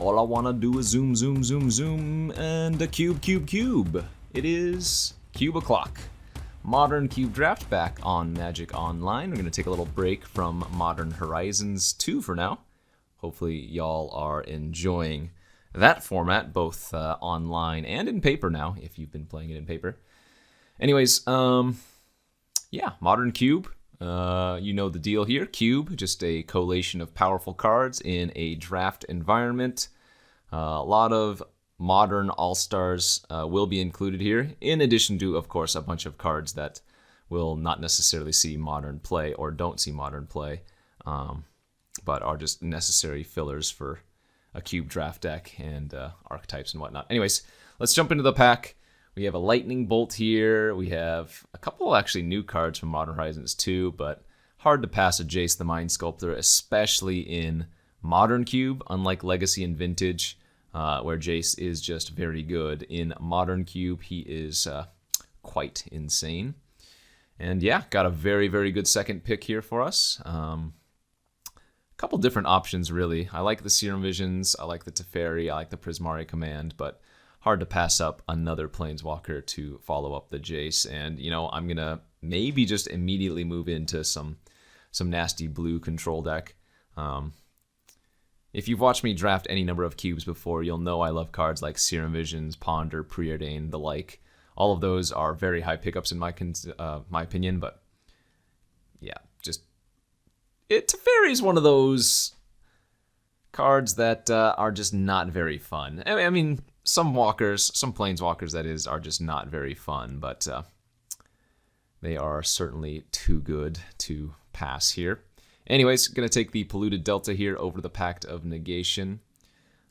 All I wanna do is zoom, zoom, zoom, zoom, and a cube, cube, cube. It is cube o'clock. Modern Cube Draft back on Magic Online. We're gonna take a little break from Modern Horizons 2 for now. Hopefully y'all are enjoying that format, both online and in paper now, if you've been playing it in paper. Anyways, yeah, Modern Cube. You know the deal here. Cube, just a collation of powerful cards in a draft environment. A lot of modern all-stars will be included here, in addition to, of course, a bunch of cards that will not necessarily see modern play or don't see modern play, but are just necessary fillers for a cube draft deck and archetypes and whatnot. Anyways, let's jump into the pack. We have a Lightning Bolt here. We have a couple actually new cards from Modern Horizons 2, but hard to pass a Jace the Mind Sculptor, especially in Modern Cube, unlike Legacy and Vintage, where Jace is just very good. In Modern Cube, he is quite insane. And yeah, got a very, very good second pick here for us. A couple different options, really. I like the Serum Visions, I like the Teferi, I like the Prismari Command, but hard to pass up another Planeswalker to follow up the Jace. And, you know, I'm going to maybe just immediately move into some nasty blue control deck. If you've watched me draft any number of cubes before, you'll know I love cards like Serum Visions, Ponder, Preordain, the like. All of those are very high pickups in my opinion, but yeah, just... Teferi is one of those cards that are just not very fun. I mean, some planeswalkers, that is, are just not very fun, but they are certainly too good to pass here. Anyways, gonna take the Polluted Delta here over the Pact of Negation.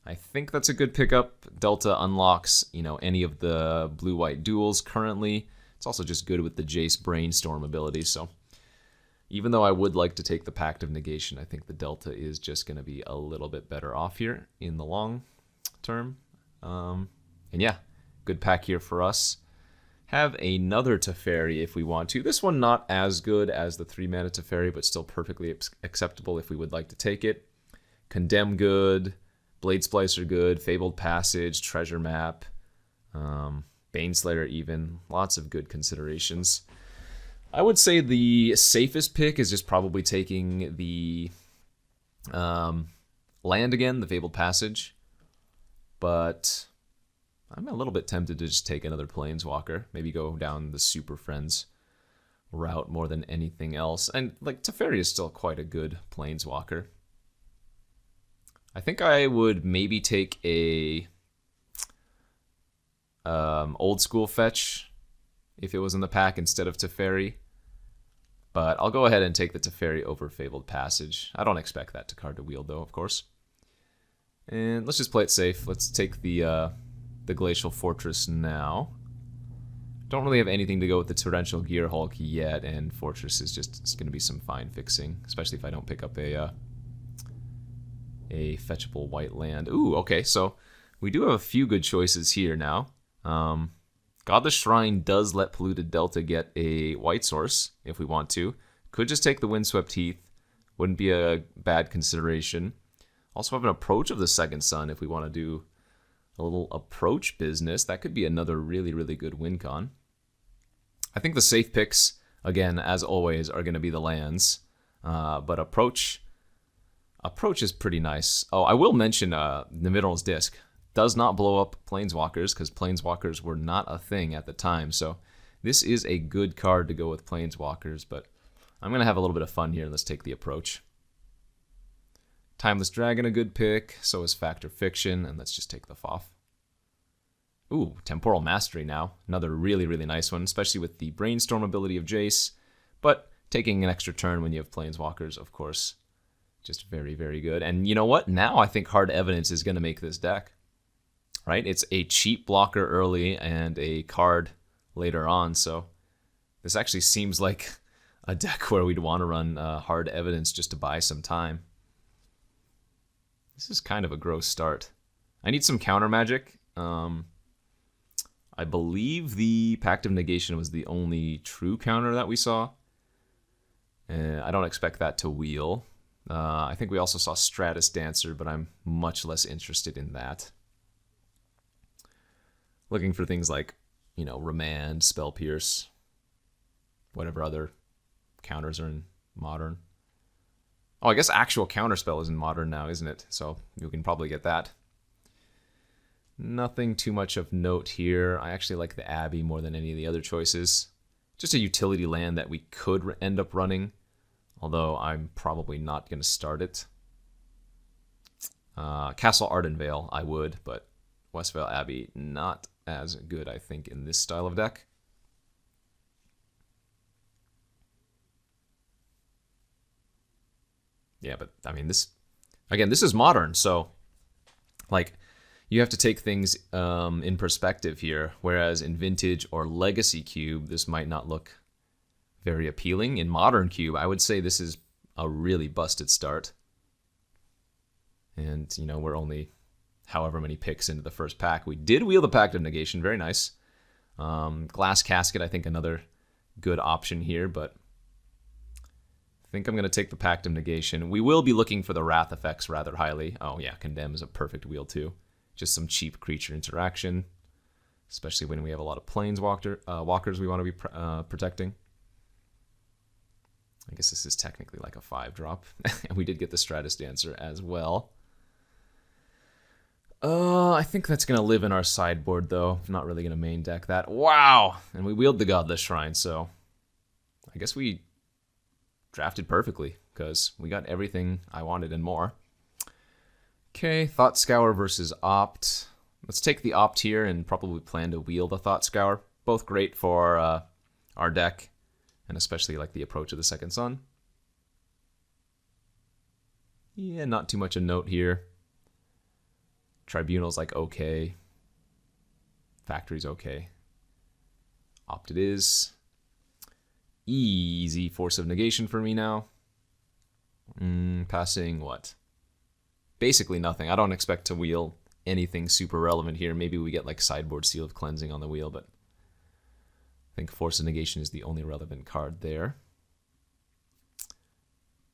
I think that's a good pickup. Delta unlocks, you know, any of the blue-white duels currently. It's also just good with the Jace Brainstorm ability, so even though I would like to take the Pact of Negation, I think the Delta is just gonna be a little bit better off here in the long term. And yeah, good pack here for us. Have another Teferi if we want to. This one not as good as the 3-mana Teferi, but still perfectly acceptable if we would like to take it. Condemn good, Blade Splicer good, Fabled Passage, Treasure Map, Baneslayer even. Lots of good considerations. I would say the safest pick is just probably taking the land again, the Fabled Passage. But I'm a little bit tempted to just take another Planeswalker. Maybe go down the Super Friends route more than anything else. And like Teferi is still quite a good Planeswalker. I think I would maybe take a old school fetch if it was in the pack instead of Teferi. But I'll go ahead and take the Teferi over Fabled Passage. I don't expect that card to wield though, of course. And let's just play it safe. Let's take the Glacial Fortress now. Don't really have anything to go with the Torrential Gearhulk yet, and Fortress is just going to be some fine fixing, especially if I don't pick up a fetchable white land. Ooh, okay, so we do have a few good choices here now. Godless Shrine does let Polluted Delta get a white source if we want to. Could just take the Windswept Heath. Wouldn't be a bad consideration. Also have an Approach of the Second Sun if we want to do a little approach business. That could be another really, really good win con. I think the safe picks, again, as always, are going to be the lands. But Approach is pretty nice. Oh, I will mention the Mineral's Disc does not blow up Planeswalkers because Planeswalkers were not a thing at the time. So this is a good card to go with Planeswalkers, but I'm going to have a little bit of fun here. Let's take the Approach. Timeless Dragon, a good pick. So is Factor Fiction, and let's just take the Foff. Ooh, Temporal Mastery now. Another really, really nice one, especially with the Brainstorm ability of Jace. But taking an extra turn when you have Planeswalkers, of course, just very, very good. And you know what? Now I think Hard Evidence is going to make this deck. Right? It's a cheap blocker early and a card later on, so this actually seems like a deck where we'd want to run Hard Evidence just to buy some time. This is kind of a gross start. I need some counter magic. I believe the Pact of Negation was the only true counter that we saw. I don't expect that to wheel. I think we also saw Stratus Dancer, but I'm much less interested in that. Looking for things like, you know, Remand, Spell Pierce, whatever other counters are in Modern. Oh, I guess actual Counterspell is in Modern now, isn't it? So you can probably get that. Nothing too much of note here. I actually like the Abbey more than any of the other choices. Just a utility land that we could end up running, although I'm probably not going to start it. Castle Ardenvale, I would, but Westvale Abbey, not as good, I think, in this style of deck. Yeah, but, I mean, this is Modern, so, like, you have to take things in perspective here, whereas in Vintage or Legacy Cube, this might not look very appealing. In Modern Cube, I would say this is a really busted start. And, you know, we're only however many picks into the first pack. We did wheel the Pact of Negation, very nice. Glass Casket, I think another good option here, but I think I'm going to take the Pact of Negation. We will be looking for the Wrath effects rather highly. Oh yeah, Condemn is a perfect wheel too. Just some cheap creature interaction, especially when we have a lot of walkers we want to be protecting. I guess this is technically like a 5-drop. And we did get the Stratus Dancer as well. I think that's going to live in our sideboard, though. I'm not really going to main deck that. Wow! And we wheeled the Godless Shrine, so I guess we drafted perfectly, because we got everything I wanted and more. Okay, Thought Scour versus Opt. Let's take the Opt here and probably plan to wheel the Thought Scour. Both great for our deck, and especially like the Approach of the Second Sun. Yeah, not too much a note here. Tribunal's like okay. Factory's okay. Opt it is. Easy Force of Negation for me now. Passing what? Basically nothing. I don't expect to wheel anything super relevant here. Maybe we get like sideboard Seal of Cleansing on the wheel, but I think Force of Negation is the only relevant card there.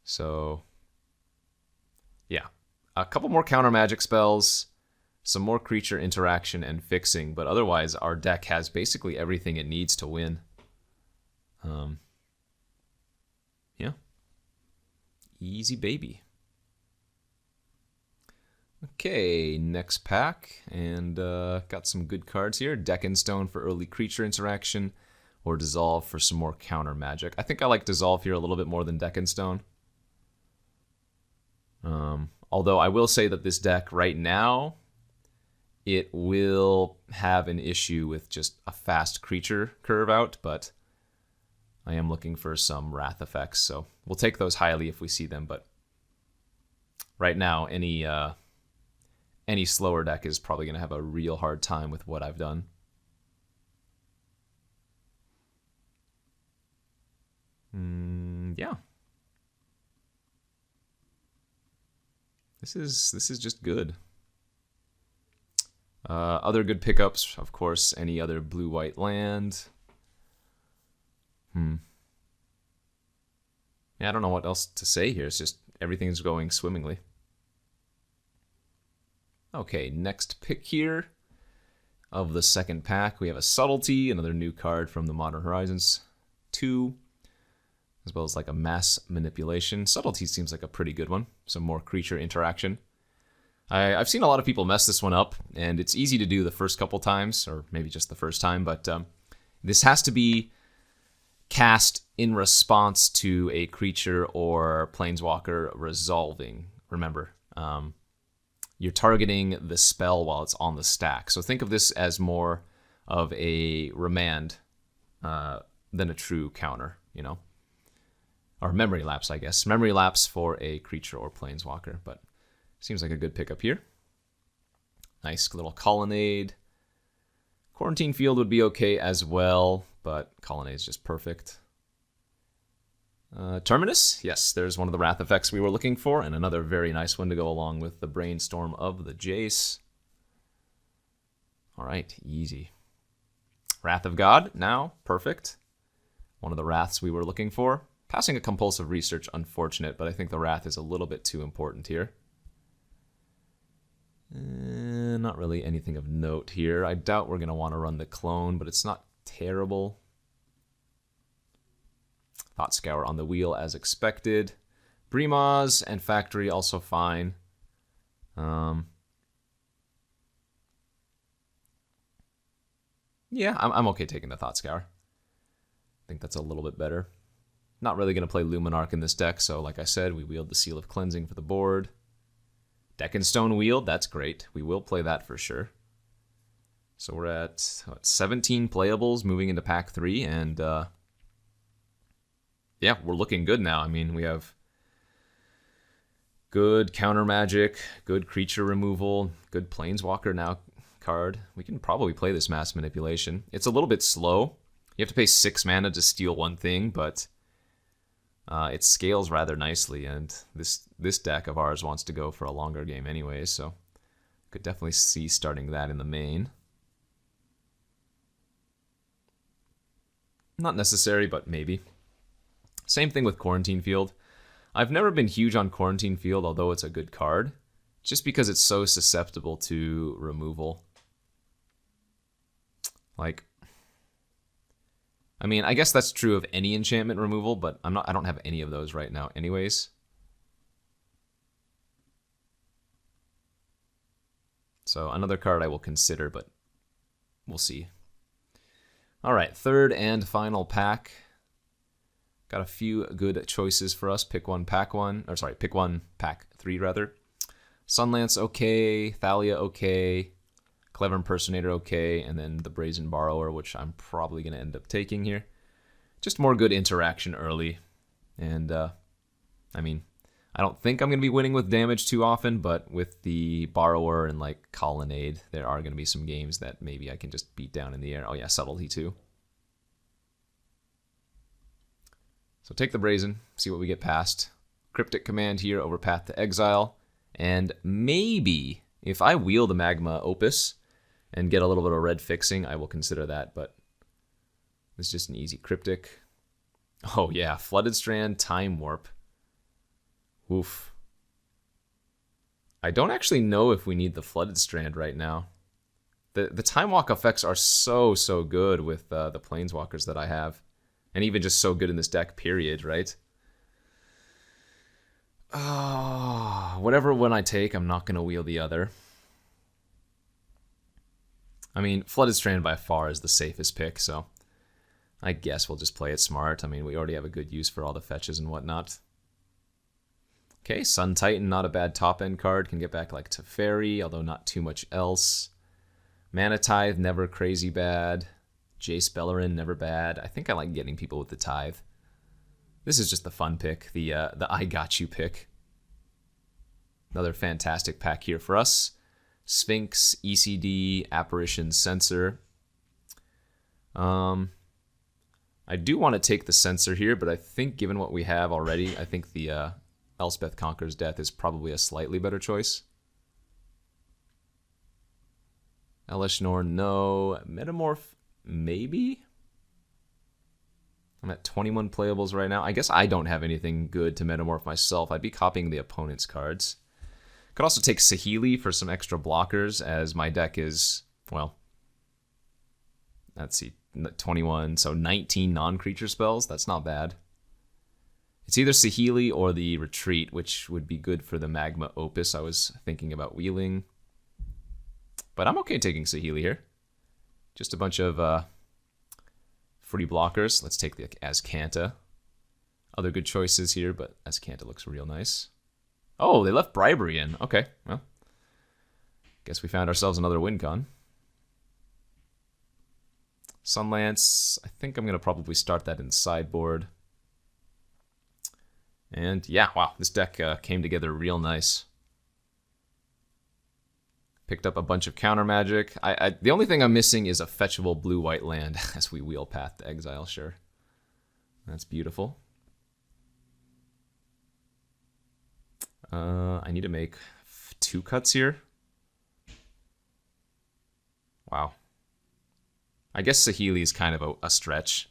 So, yeah. A couple more counter magic spells, some more creature interaction and fixing, but otherwise our deck has basically everything it needs to win. Yeah. Easy baby. Okay, next pack, and got some good cards here. Stone for early creature interaction, or Dissolve for some more counter magic. I think I like Dissolve here a little bit more than Stone. Although I will say that this deck right now, it will have an issue with just a fast creature curve out, but I am looking for some Wrath effects, so we'll take those highly if we see them, but right now, any slower deck is probably going to have a real hard time with what I've done. Yeah. This is just good. Other good pickups, of course, any other blue-white land. Yeah, I don't know what else to say here. It's just everything's going swimmingly. Okay, next pick here of the second pack. We have a Subtlety, another new card from the Modern Horizons 2, as well as like a Mass Manipulation. Subtlety seems like a pretty good one. Some more creature interaction. I've seen a lot of people mess this one up, and it's easy to do the first couple times, or maybe just the first time, but this has to be cast in response to a creature or planeswalker resolving. Remember, you're targeting the spell while it's on the stack. So think of this as more of a remand than a true counter, you know? Or memory lapse, I guess. Memory lapse for a creature or planeswalker, but seems like a good pickup here. Nice little Colonnade. Quarantine Field would be okay as well, but Colonnade is just perfect. Terminus, yes, there's one of the Wrath effects we were looking for, and another very nice one to go along with the Brainstorm of the Jace. Alright, easy. Wrath of God, now, perfect. One of the Wraths we were looking for. Passing a compulsive research, unfortunate, but I think the Wrath is a little bit too important here. Not really anything of note here. I doubt we're going to want to run the Clone, but it's not terrible. Thought Scour on the wheel as expected. Brimaz and Factory also fine. Yeah, I'm okay taking the Thought Scour. I think that's a little bit better. Not really going to play Luminarch in this deck, so like I said, we wield the Seal of Cleansing for the board. Deck and Stone Wield, that's great. We will play that for sure. So we're at 17 playables moving into pack 3, and yeah, we're looking good now. I mean, we have good counter magic, good creature removal, good Planeswalker now card. We can probably play this Mass Manipulation. It's a little bit slow. You have to pay 6 mana to steal one thing, but it scales rather nicely, and this deck of ours wants to go for a longer game anyway, so could definitely see starting that in the main. Not necessary, but maybe. Same thing with Quarantine Field. I've never been huge on Quarantine Field, although it's a good card, just because it's so susceptible to removal. Like, I mean, I guess that's true of any enchantment removal, but I don't have any of those right now anyways. So another card I will consider, but we'll see. All right, third and final pack. Got a few good choices for us. Pick one, pack one. Or sorry, pick one, pack 3 rather. Sunlance okay, Thalia okay, Clever Impersonator okay, and then the Brazen Borrower, which I'm probably going to end up taking here. Just more good interaction early. And, I mean, I don't think I'm going to be winning with damage too often, but with the Borrower and, like, Colonnade, there are going to be some games that maybe I can just beat down in the air. Oh, yeah, Subtlety too. So take the Brazen, see what we get past. Cryptic Command here over Path to Exile. And maybe, if I wheel the Magma Opus and get a little bit of red fixing, I will consider that, but it's just an easy Cryptic. Oh yeah, Flooded Strand, Time Warp. Oof. I don't actually know if we need the Flooded Strand right now. The Time Walk effects are so good with the Planeswalkers that I have. And even just so good in this deck, period, right? Whatever one I take, I'm not going to wheel the other. I mean, Flooded Strand by far is the safest pick, so I guess we'll just play it smart. I mean, we already have a good use for all the fetches and whatnot. Okay, Sun Titan, not a bad top-end card. Can get back like Teferi, although not too much else. Mana Tithe, never crazy bad. Jace Bellerin, never bad. I think I like getting people with the Tithe. This is just the fun pick, the I got you pick. Another fantastic pack here for us. Sphinx, ECD, Apparition, Censor. I do want to take the Censor here, but I think given what we have already, I think the Elspeth Conquers Death is probably a slightly better choice. Elishnorn, no. Metamorph, maybe? I'm at 21 playables right now. I guess I don't have anything good to Metamorph myself. I'd be copying the opponent's cards. Could also take Saheeli for some extra blockers, as my deck is, well, let's see, 21, so 19 non-creature spells. That's not bad. It's either Saheeli or the Retreat, which would be good for the Magma Opus I was thinking about wheeling. But I'm okay taking Saheeli here. Just a bunch of free blockers. Let's take the Azcanta. Other good choices here, but Azcanta looks real nice. Oh, they left Bribery in. Okay, well, guess we found ourselves another win con. Sunlance, I think I'm going to probably start that in sideboard. And yeah, wow, this deck came together real nice. Picked up a bunch of counter magic. The only thing I'm missing is a fetchable blue-white land as we wheel Path to Exile, sure. That's beautiful. I need to make 2 cuts here. Wow. I guess Saheeli is kind of a stretch.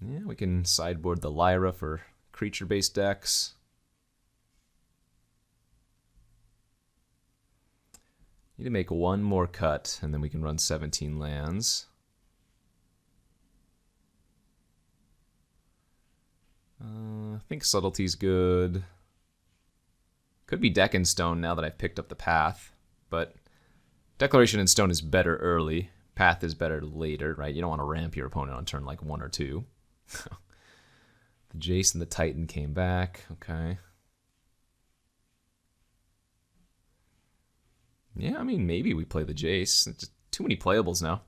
Yeah, we can sideboard the Lyra for creature-based decks. Need to make one more cut, and then we can run 17 lands. I think Subtlety's good. Could be Deck in Stone now that I've picked up the Path, but Declaration in Stone is better early. Path is better later, right? You don't want to ramp your opponent on turn like 1 or 2. The Jace and the Titan came back. Okay. Yeah, I mean, maybe we play the Jace. It's just too many playables now.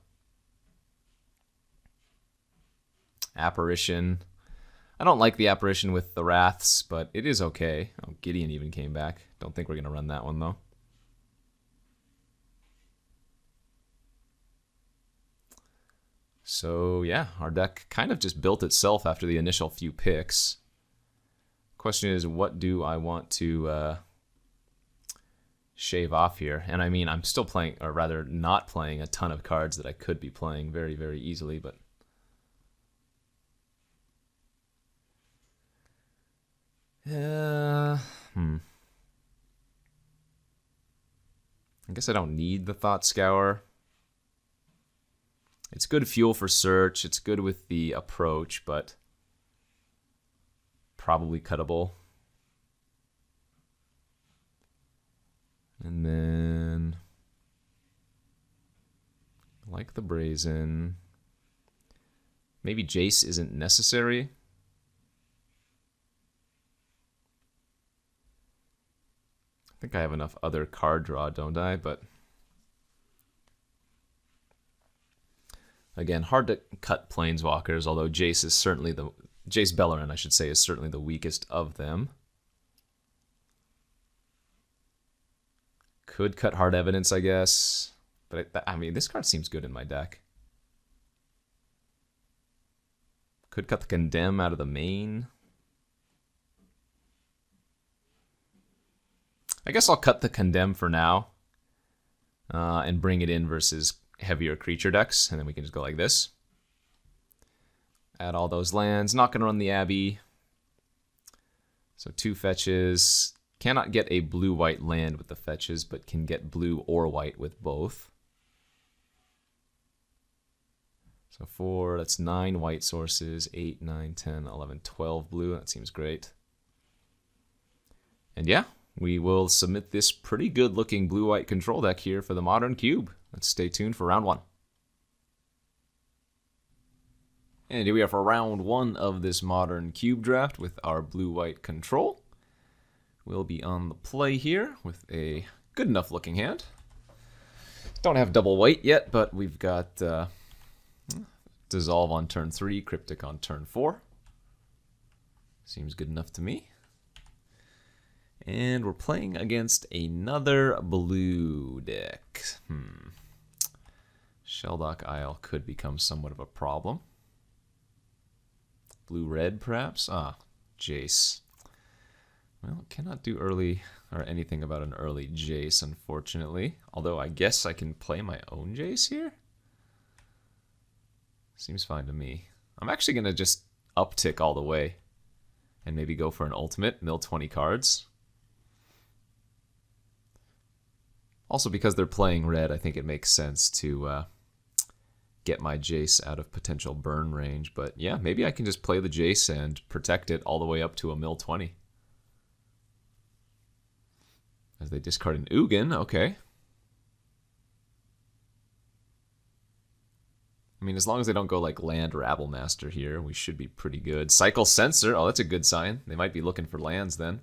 Apparition. I don't like the Apparition with the Wraths, but it is okay. Oh, Gideon even came back. Don't think we're going to run that one, though. So, yeah, our deck kind of just built itself after the initial few picks. Question is, what do I want to shave off here? And I mean, I'm still playing, or rather not playing, a ton of cards that I could be playing very, very easily, but... I guess I don't need the Thought Scour. It's good fuel for search. It's good with the approach, but probably cuttable. And then, like the Brazen, maybe Jace isn't necessary. I think I have enough other card draw, don't I? But again, hard to cut Planeswalkers, although Jace is certainly the... Jace Beleren, I should say, is certainly the weakest of them. Could cut Hard Evidence, I guess. But I mean, this card seems good in my deck. Could cut the Condemn out of the main. I guess I'll cut the Condemn for now. And bring it in versus heavier creature decks. And then we can just go like this. Add all those lands. Not going to run the Abbey. So 2 fetches. Cannot get a blue-white land with the fetches, but can get blue or white with both. So 4, that's 9 white sources. 8, 9, 10, 11, 12 blue. That seems great. And yeah, we will submit this pretty good-looking blue-white control deck here for the Modern Cube. Let's stay tuned for round 1. And here we are for round 1 of this Modern Cube draft with our blue-white control. We'll be on the play here with a good enough looking hand. Don't have double white yet, but we've got Dissolve on turn 3, Cryptic on turn 4. Seems good enough to me. And we're playing against another blue deck. Shelldock Isle could become somewhat of a problem. Blue-red, perhaps? Ah, Jace. Well, cannot do early or anything about an early Jace, unfortunately. Although I guess I can play my own Jace here? Seems fine to me. I'm actually going to just uptick all the way and maybe go for an ultimate, mill 20 cards. Also, because they're playing red, I think it makes sense to get my Jace out of potential burn range. But yeah, maybe I can just play the Jace and protect it all the way up to a mill 20. As they discard an Ugin, okay. I mean, as long as they don't go like Land Rabblemaster here, we should be pretty good. Cycle Censor, oh, that's a good sign. They might be looking for lands then.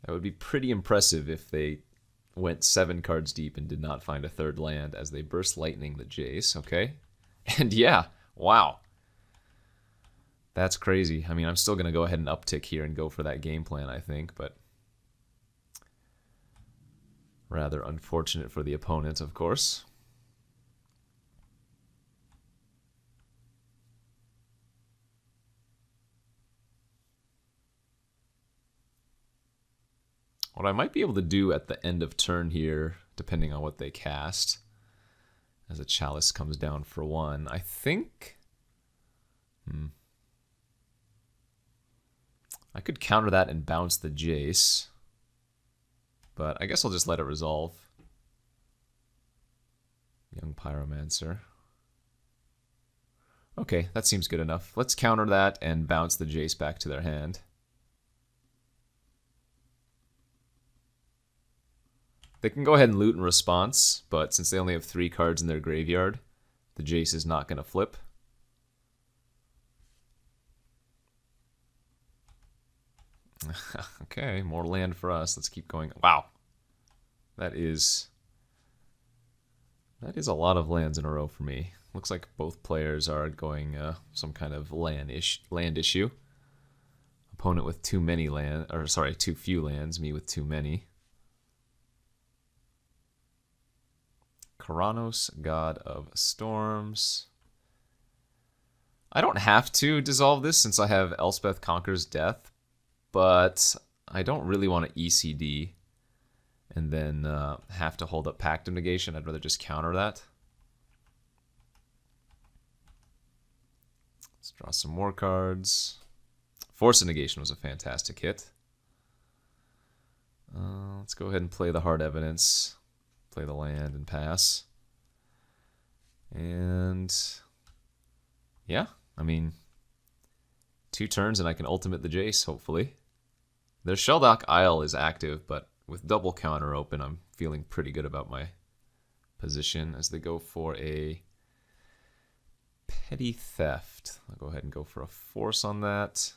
That would be pretty impressive if they went 7 cards deep and did not find a third land as they burst lightning the Jace, okay? And yeah, wow. That's crazy. I mean, I'm still going to go ahead and uptick here and go for that game plan, I think, but rather unfortunate for the opponent, of course. What I might be able to do at the end of turn here, depending on what they cast, as a Chalice comes down for 1, I think I could counter that and bounce the Jace, but I guess I'll just let it resolve. Young Pyromancer. Okay, that seems good enough. Let's counter that and bounce the Jace back to their hand. They can go ahead and loot in response, but since they only have 3 cards in their graveyard, the Jace is not going to flip. Okay, more land for us. Let's keep going. Wow. That is a lot of lands in a row for me. Looks like both players are going some kind of land issue. Opponent with too many too few lands, me with too many. Karanos, God of Storms. I don't have to dissolve this since I have Elspeth Conquers Death, but I don't really want to ECD and then have to hold up Pact of Negation. I'd rather just counter that. Let's draw some more cards. Force of Negation was a fantastic hit. Let's go ahead and play the Hard Evidence. Play the land and pass. And yeah, I mean, 2 turns and I can ultimate the Jace, hopefully. Their Sheldock Isle is active, but with double counter open, I'm feeling pretty good about my position as they go for a Petty Theft. I'll go ahead and go for a force on that.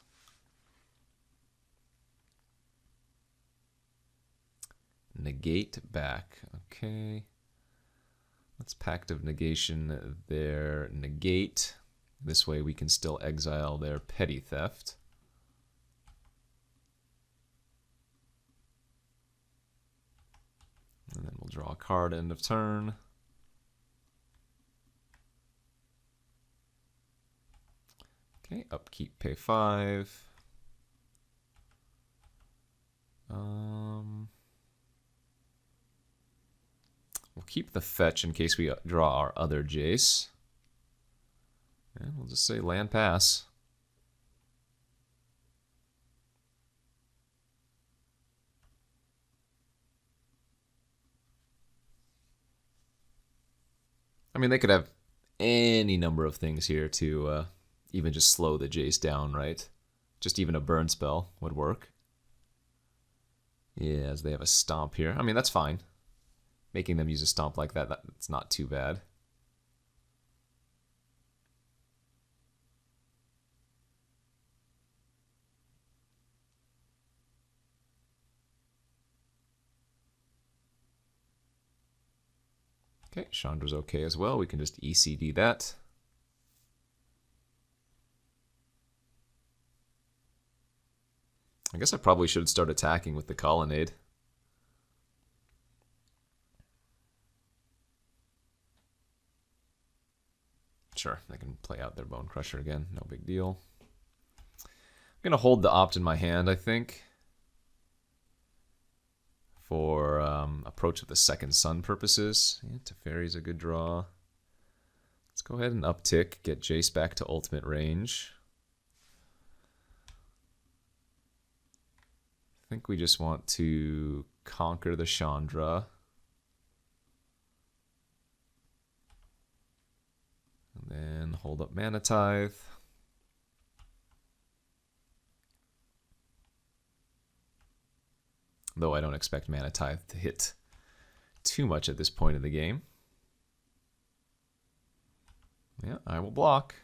Negate back. Okay. Let's Pact of Negation their negate. This way we can still exile their Petty Theft. And then we'll draw a card end of turn. Okay, upkeep, pay 5. We'll keep the fetch in case we draw our other Jace. And we'll just say land pass. I mean, they could have any number of things here to even just slow the Jace down, right? Just even a burn spell would work. Yeah, as they have a stomp here. I mean, that's fine. Making them use a stomp like that, that's not too bad. Okay, Chandra's okay as well. We can just ECD that. I guess I probably should start attacking with the Colonnade. Sure, they can play out their Bone Crusher again. No big deal. I'm going to hold the Opt in my hand, I think, for Approach of the Second Sun purposes. Yeah, Teferi's a good draw. Let's go ahead and uptick, get Jace back to ultimate range. I think we just want to conquer the Chandra. And then hold up Mana Tithe. Though I don't expect Mana Tithe to hit too much at this point in the game. Yeah, I will block.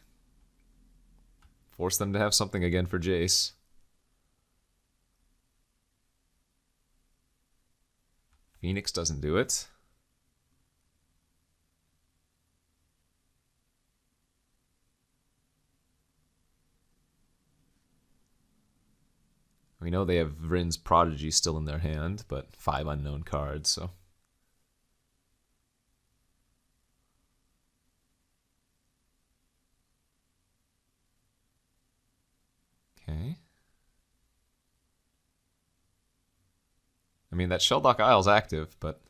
Force them to have something again for Jace. Phoenix doesn't do it. We know they have Vryn's Prodigy still in their hand, but 5 unknown cards, so. Okay. I mean, that Sheldock Isle's active, but...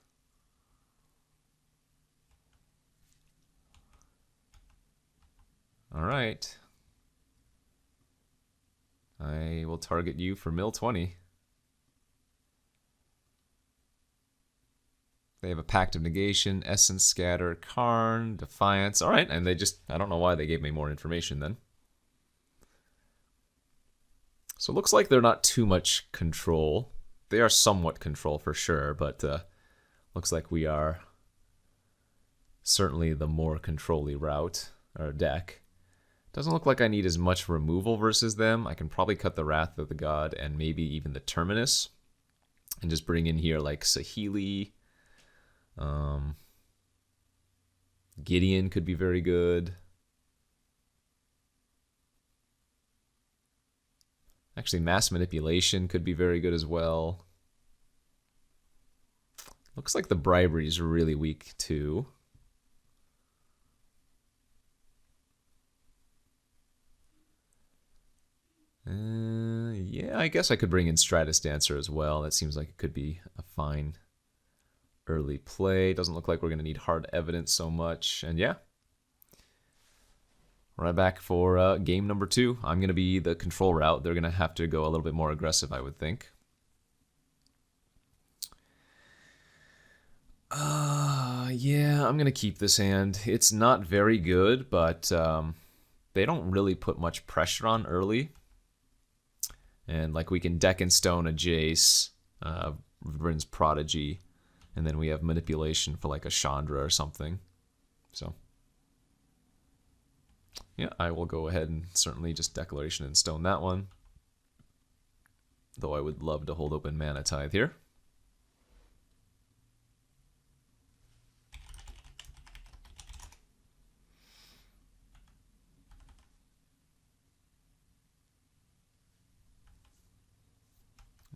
Alright. will target you for mill 20. They have a Pact of Negation, Essence Scatter, Karn, Defiance. Alright, and they just, I don't know why they gave me more information then. So it looks like they're not too much control. They are somewhat control for sure, but looks like we are certainly the more control-y route, or deck. Doesn't look like I need as much removal versus them. I can probably cut the Wrath of the God and maybe even the Terminus. And just bring in here like Saheeli. Gideon could be very good. Actually, Mass Manipulation could be very good as well. Looks like the Bribery is really weak too. Yeah, I guess I could bring in Stratus Dancer as well. That seems like it could be a fine early play. Doesn't look like we're going to need hard evidence so much. And yeah, right back for game number 2. I'm going to be the control route. They're going to have to go a little bit more aggressive, I would think. Yeah, I'm going to keep this hand. It's not very good, but they don't really put much pressure on early. And like we can deck and stone a Jace, Vryn's Prodigy, and then we have Manipulation for like a Chandra or something. So yeah, I will go ahead and certainly just Declaration and stone that one. Though I would love to hold open Mana Tithe here.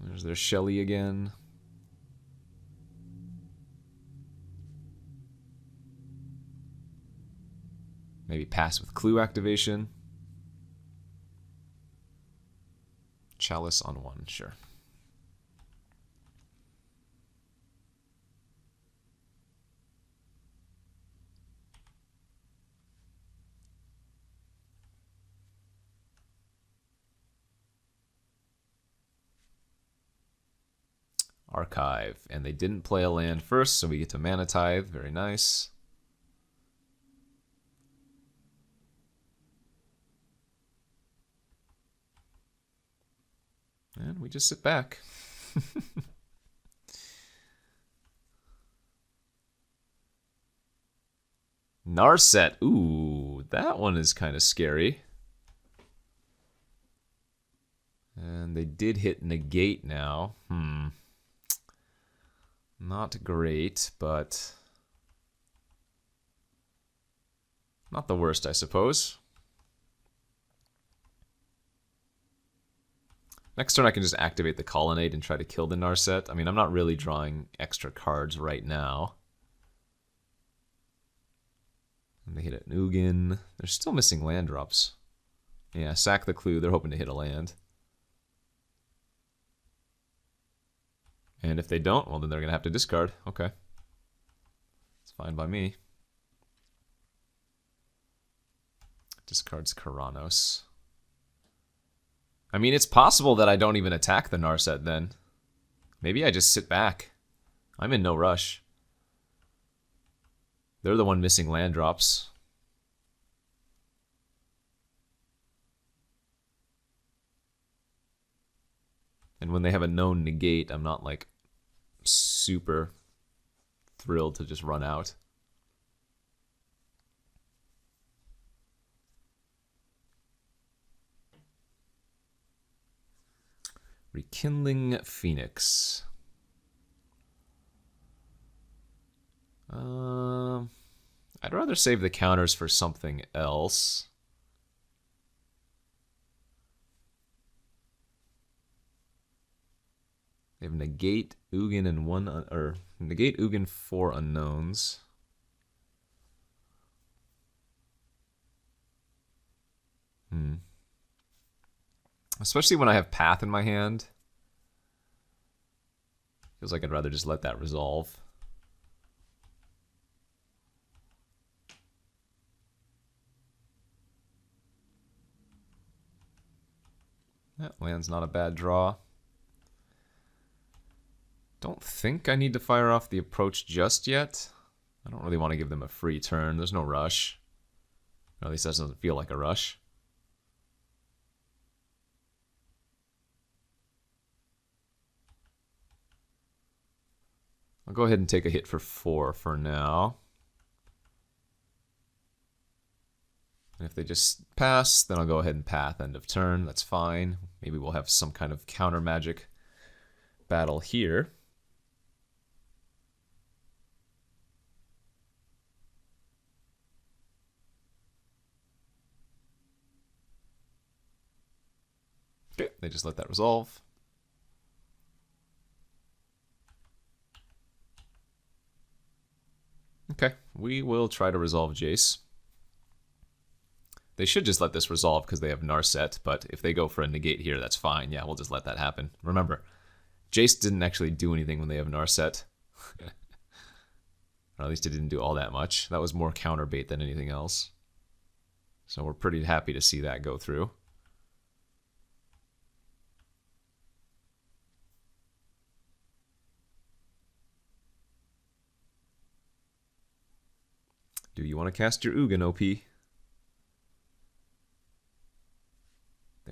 There's their Shelly again. Maybe pass with Clue activation. Chalice on 1, sure. Archive. And they didn't play a land first, so we get to Mana Tithe. Very nice. And we just sit back. Narset. Ooh, that one is kind of scary. And they did hit Negate now. Not great, but not the worst, I suppose. Next turn I can just activate the Colonnade and try to kill the Narset. I mean, I'm not really drawing extra cards right now. And they hit an Ugin. They're still missing land drops. Yeah, sack the Clue. They're hoping to hit a land. And if they don't, well, then they're going to have to discard. Okay. It's fine by me. Discards Karanos. I mean, it's possible that I don't even attack the Narset then. Maybe I just sit back. I'm in no rush. They're the one missing land drops. And when they have a known negate, I'm not like super thrilled to just run out. Rekindling Phoenix. I'd rather save the counters for something else. They have negate Ugin and negate Ugin 4 unknowns. Especially when I have Path in my hand. Feels like I'd rather just let that resolve. That land's not a bad draw. Don't think I need to fire off the approach just yet. I don't really want to give them a free turn. There's no rush. Or at least that doesn't feel like a rush. I'll go ahead and take a hit for 4 for now. And if they just pass, then I'll go ahead and path end of turn. That's fine. Maybe we'll have some kind of counter magic battle here. Okay, they just let that resolve. Okay, we will try to resolve Jace. They should just let this resolve because they have Narset, but if they go for a negate here, that's fine. Yeah, we'll just let that happen. Remember, Jace didn't actually do anything when they have Narset. Or at least it didn't do all that much. That was more counter bait than anything else. So we're pretty happy to see that go through. Do you want to cast your Ugin, OP? They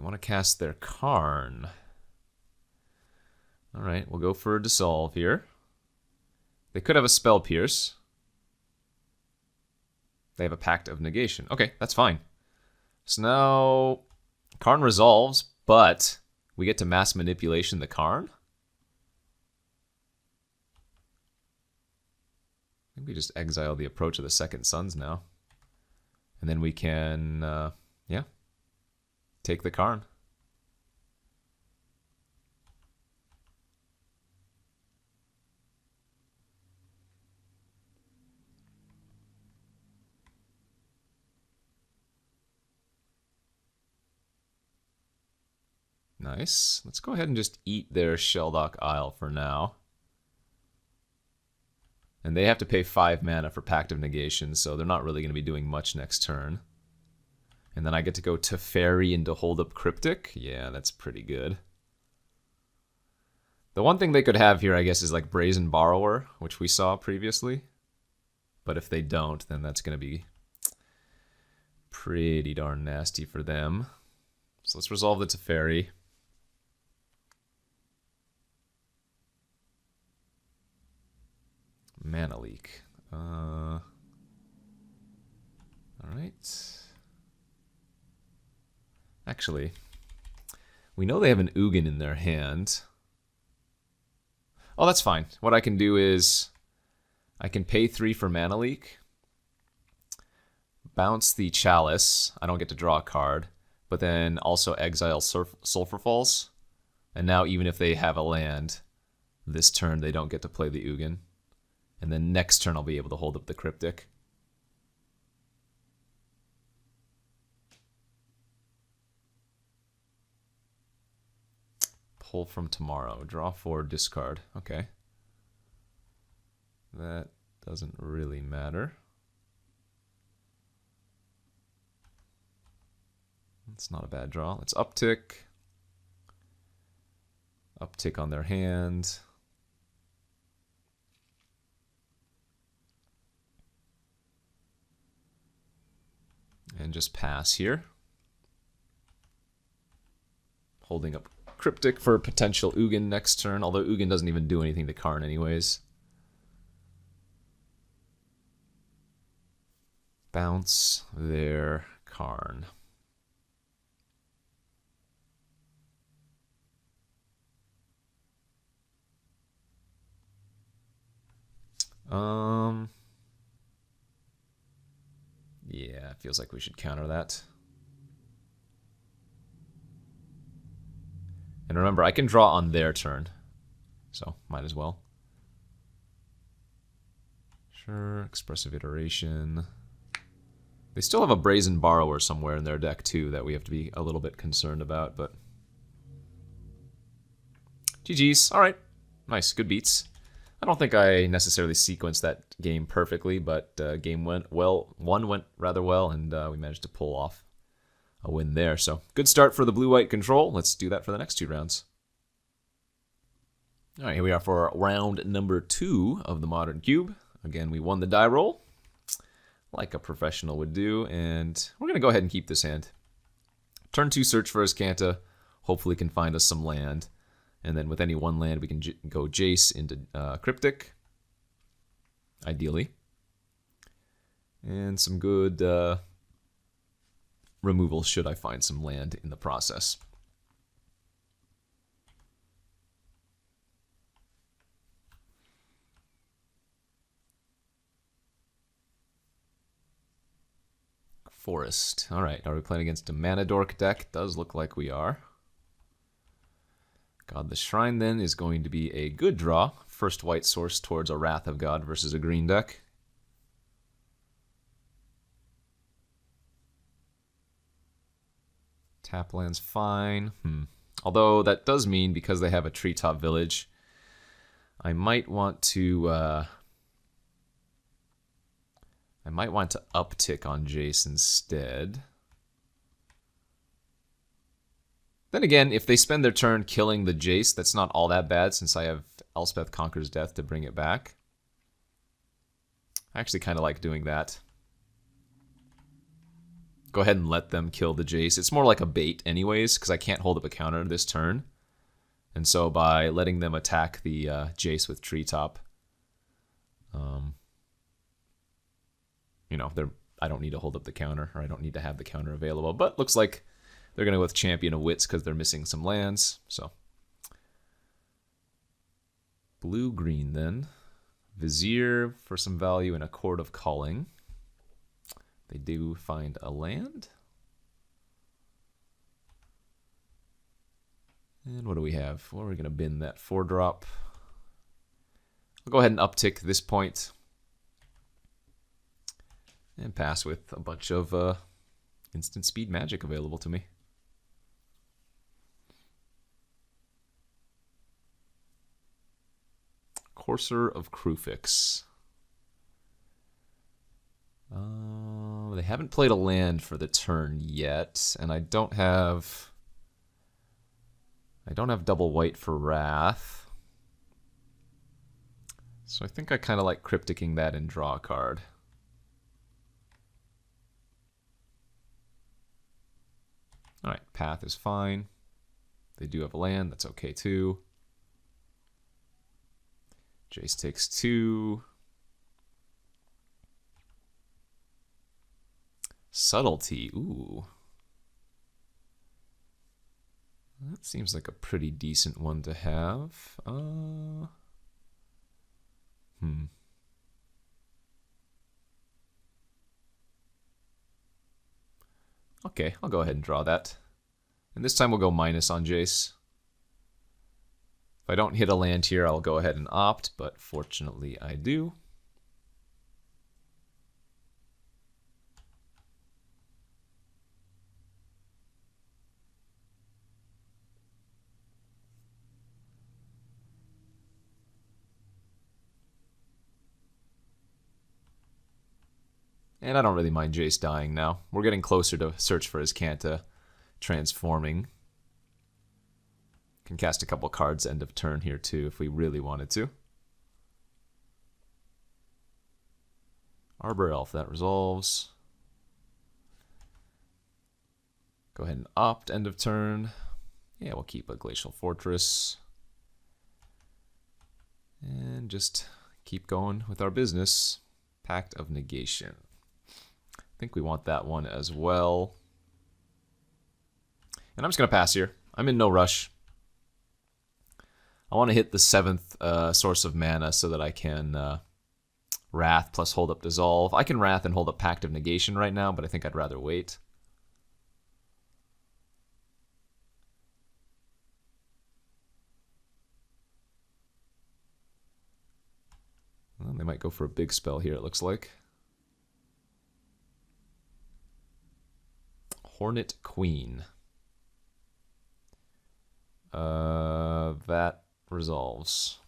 want to cast their Karn. Alright, we'll go for a Dissolve here. They could have a Spell Pierce. They have a Pact of Negation. Okay, that's fine. So now Karn resolves, but we get to Mass Manipulation the Karn? I think we just exile the approach of the Second Sons now. And then we can, yeah, take the Karn. Nice. Let's go ahead and just eat their Sheldock Isle for now. And they have to pay 5 mana for Pact of Negation, so they're not really going to be doing much next turn. And then I get to go Teferi into Hold Up Cryptic. Yeah, that's pretty good. The one thing they could have here, I guess, is like Brazen Borrower, which we saw previously. But if they don't, then that's going to be pretty darn nasty for them. So let's resolve the Teferi. Mana Leak. Alright. Actually, we know they have an Ugin in their hand. Oh, that's fine. What I can do is I can pay 3 for Mana Leak, bounce the Chalice. I don't get to draw a card, but then also exile Sulphur Falls. And now even if they have a land, this turn they don't get to play the Ugin. And then next turn I'll be able to hold up the Cryptic. Pull from tomorrow. Draw 4, discard. Okay. That doesn't really matter. It's not a bad draw. Let's uptick. Uptick on their hand. And just pass here. Holding up Cryptic for potential Ugin next turn, although Ugin doesn't even do anything to Karn anyways. Bounce their Karn. Yeah, it feels like we should counter that. And remember, I can draw on their turn, so might as well. Sure, Expressive Iteration. They still have a Brazen Borrower somewhere in their deck too that we have to be a little bit concerned about, but GG's. All right, nice, good beats. I don't think I necessarily sequenced that game perfectly, but game one went rather well, and we managed to pull off a win there. So good start for the blue-white control. Let's do that for the next 2 rounds. All right, here we are for round number 2 of the Modern Cube. Again, we won the die roll, like a professional would do, and we're going to go ahead and keep this hand. Turn 2, search for Azcanta, hopefully can find us some land, and then with any 1 land, we can go Jace into Cryptic, ideally, and some good removal should I find some land in the process. Forest. All right, are we playing against a Mana Dork deck? Does look like we are. God the Shrine then is going to be a good draw. First white source towards a Wrath of God versus a green deck. Tap land's fine. Although that does mean because they have a Treetop Village, I might want to uptick on Jace instead. Then again, if they spend their turn killing the Jace, that's not all that bad since I have Elspeth Conquers Death to bring it back. I actually kind of like doing that. Go ahead and let them kill the Jace. It's more like a bait anyways, because I can't hold up a counter this turn. And so by letting them attack the Jace with Treetop, you know, I don't need to hold up the counter, or I don't need to have the counter available. But looks like they're going to go with Champion of Wits because they're missing some lands. So blue-green then. Vizier for some value and a Chord of Calling. They do find a land. And what do we have? Well, we're going to bin that 4-drop. I'll go ahead and uptick this point. And pass with a bunch of instant speed magic available to me. Courser of Krufix. They haven't played a land for the turn yet, and I don't have double white for Wrath. So I think I kind of like crypticking that and draw a card. Alright, path is fine. They do have a land, that's okay too. Jace takes 2. Subtlety, ooh. That seems like a pretty decent one to have. Okay, I'll go ahead and draw that. And this time we'll go minus on Jace. If I don't hit a land here, I'll go ahead and opt, but fortunately I do. And I don't really mind Jace dying now. We're getting closer to search for Azcanta transforming. Can cast a couple cards end of turn here too if we really wanted to. Arbor Elf, that resolves. Go ahead and opt end of turn. Yeah, we'll keep a Glacial Fortress. And just keep going with our business. Pact of Negation. I think we want that one as well. And I'm just going to pass here. I'm in no rush. I want to hit the 7th source of mana so that I can Wrath plus hold up Dissolve. I can Wrath and hold up Pact of Negation right now, but I think I'd rather wait. Well, they might go for a big spell here, it looks like. Hornet Queen. That resolves.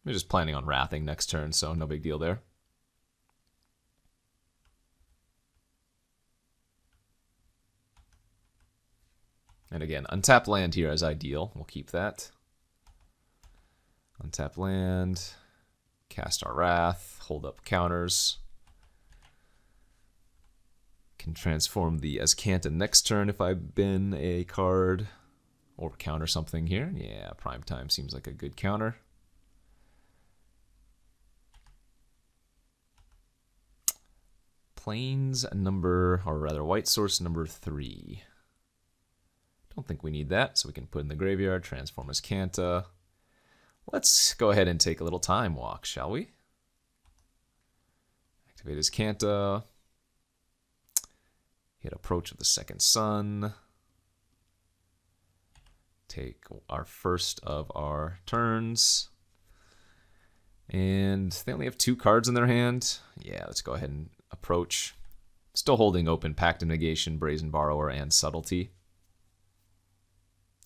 I'm just planning on wrathing next turn, so no big deal there. And again, untap land here is ideal. We'll keep that. Untap land, cast our Wrath, hold up counters. Can transform the Azcanta next turn if I bin a card. Or counter something here. Yeah, Prime Time seems like a good counter. Plains number, or rather White Source number 3. Don't think we need that, so we can put in the graveyard, transform Azcanta. Let's go ahead and take a little time walk, shall we? Activate Azcanta. Hit Approach of the Second Sun. Take our first of our turns. And they only have 2 cards in their hand. Yeah, let's go ahead and approach. Still holding open Pact of Negation, Brazen Borrower, and Subtlety.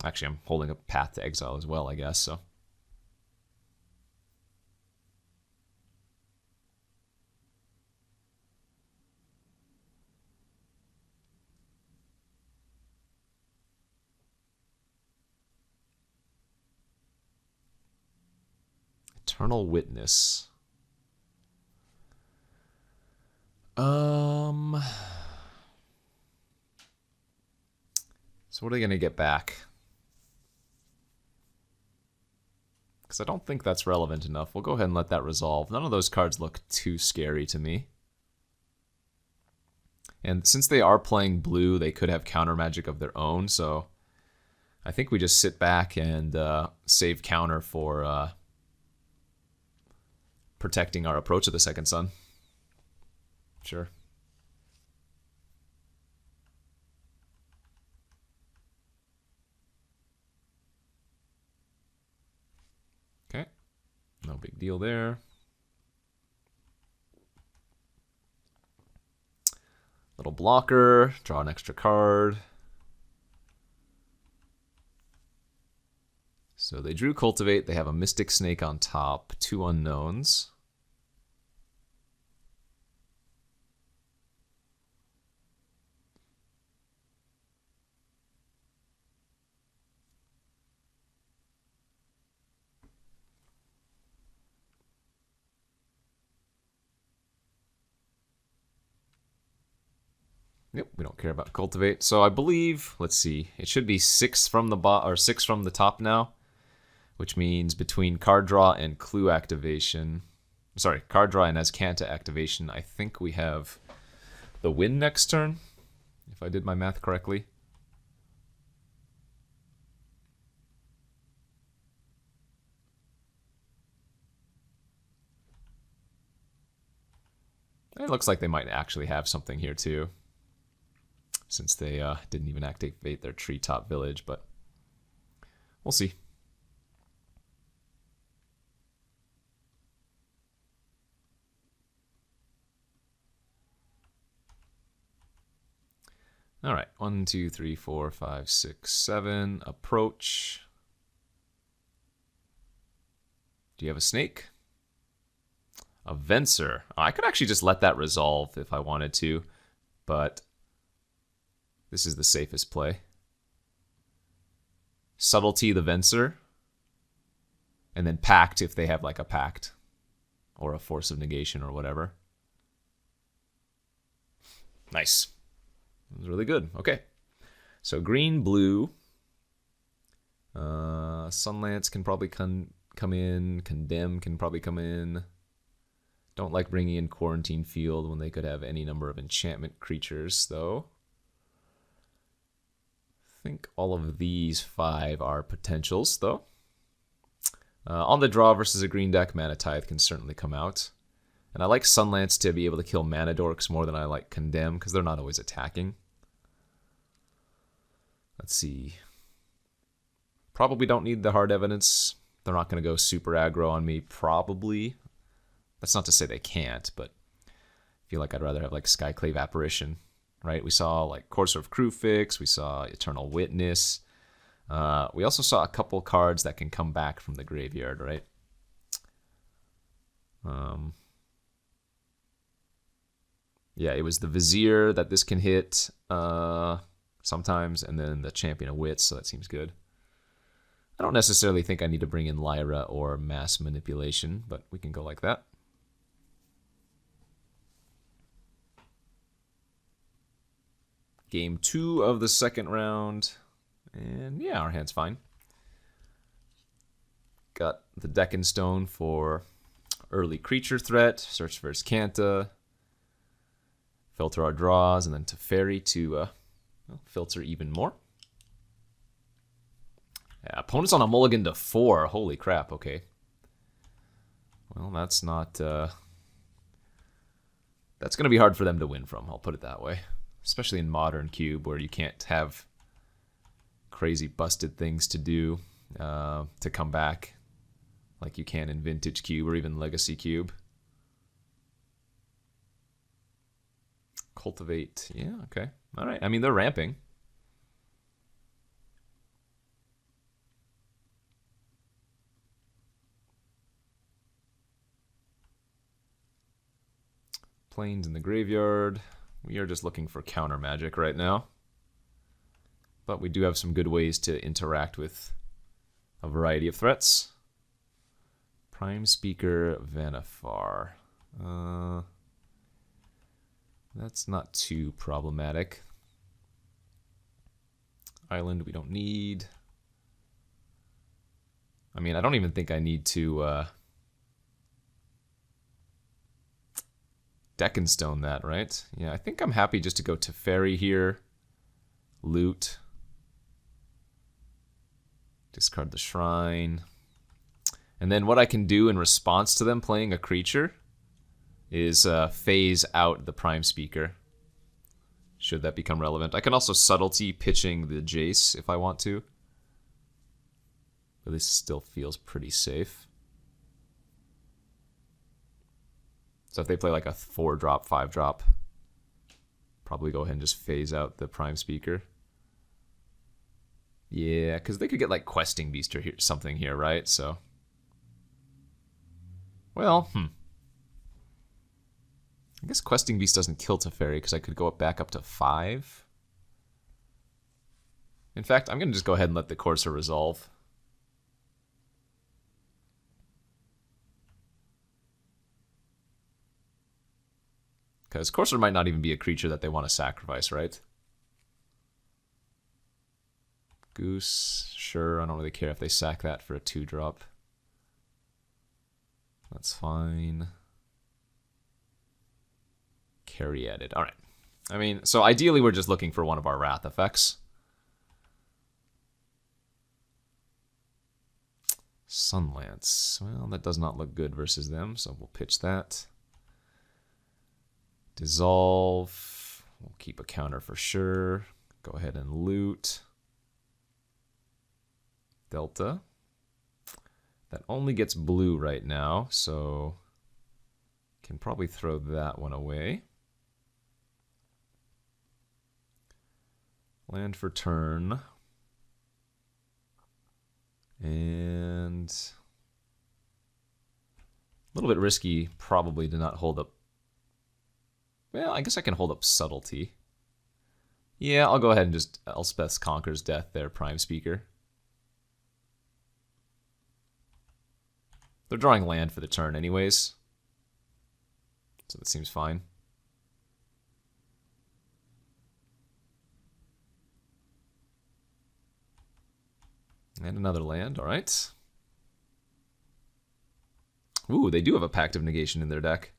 Actually, I'm holding a Path to Exile as well, I guess, so. Eternal Witness. So what are they going to get back? Because I don't think that's relevant enough. We'll go ahead and let that resolve. None of those cards look too scary to me. And since they are playing blue, they could have counter magic of their own, so I think we just sit back and save counter for protecting our Approach of the Second Sun. Sure. Okay. No big deal there. Little blocker, draw an extra card. So they drew Cultivate, they have a Mystic Snake on top, 2 unknowns. Yep, we don't care about Cultivate. So I believe, let's see, it should be 6 from the 6 from the top now, which means between card draw and clue activation, sorry, card draw and Azcanta activation, I think we have the win next turn, if I did my math correctly. It looks like they might actually have something here too, since they didn't even activate their Treetop Village, but we'll see. All right, 1, 2, 3, 4, 5, 6, 7. Approach. Do you have a snake? A Venser. I could actually just let that resolve if I wanted to, but this is the safest play. Subtlety, the Venser, and then Pact if they have like a Pact or a Force of Negation or whatever. Nice. It was really good. Okay. So green, blue. Sunlance can probably come in. Condemn can probably come in. Don't like bringing in Quarantine Field when they could have any number of enchantment creatures, though. I think all of these 5 are potentials, though. On the draw versus a green deck, Mana Tithe can certainly come out. And I like Sunlance to be able to kill Mana Dorks more than I like Condemn, because they're not always attacking. Let's see. Probably don't need the hard evidence. They're not going to go super aggro on me, probably. That's not to say they can't, but I feel like I'd rather have like Skyclave Apparition, right? We saw like Courser of Crewfix, we saw Eternal Witness. We also saw a couple cards that can come back from the graveyard, right? Yeah, it was the Vizier that this can hit. sometimes, and then the Champion of Wits, so that seems good. I don't necessarily think I need to bring in Lyra or Mass Manipulation, but we can go like that. Game 2 of the second round, and yeah, our hand's fine. Got the Deccan Stone for early creature threat, search for Kanta, filter our draws, and then Teferi to filter even more. Yeah, opponent's on a mulligan to 4. Holy crap, okay. Well, that's not... that's going to be hard for them to win from, I'll put it that way. Especially in Modern Cube, where you can't have crazy busted things to do to come back like you can in Vintage Cube or even Legacy Cube. Cultivate, yeah, okay. All right, I mean, they're ramping. Plains in the graveyard. We are just looking for counter magic right now. But we do have some good ways to interact with a variety of threats. Prime Speaker, Vanifar. That's not too problematic. Island we don't need. I mean, I don't even think I need to Deccan Stone that, right? Yeah, I think I'm happy just to go Teferi here. Loot. Discard the Shrine. And then what I can do in response to them playing a creature is phase out the Prime Speaker, should that become relevant. I can also subtlety pitching the Jace if I want to. But this still feels pretty safe. So if they play like a 4-drop, 5-drop, probably go ahead and just phase out the Prime Speaker. Yeah, because they could get like Questing Beast or something here, right? So, well, I guess Questing Beast doesn't kill Teferi because I could go back up to 5. In fact, I'm going to just go ahead and let the Courser resolve. Because Courser might not even be a creature that they want to sacrifice, right? Goose, sure, I don't really care if they sack that for a 2-drop. That's fine. Carry added, alright. I mean, so ideally we're just looking for one of our Wrath effects. Sunlance, well, that does not look good versus them, so we'll pitch that. Dissolve. We'll keep a counter for sure. Go ahead and loot. Delta. That only gets blue right now, so can probably throw that one away. Land for turn. And a little bit risky probably to not hold up. Well, I guess I can hold up Subtlety. Yeah, I'll go ahead and just Elspeth's Conquer's Death there, Prime Speaker. They're drawing land for the turn anyways, so that seems fine. And another land, alright. Ooh, they do have a Pact of Negation in their deck.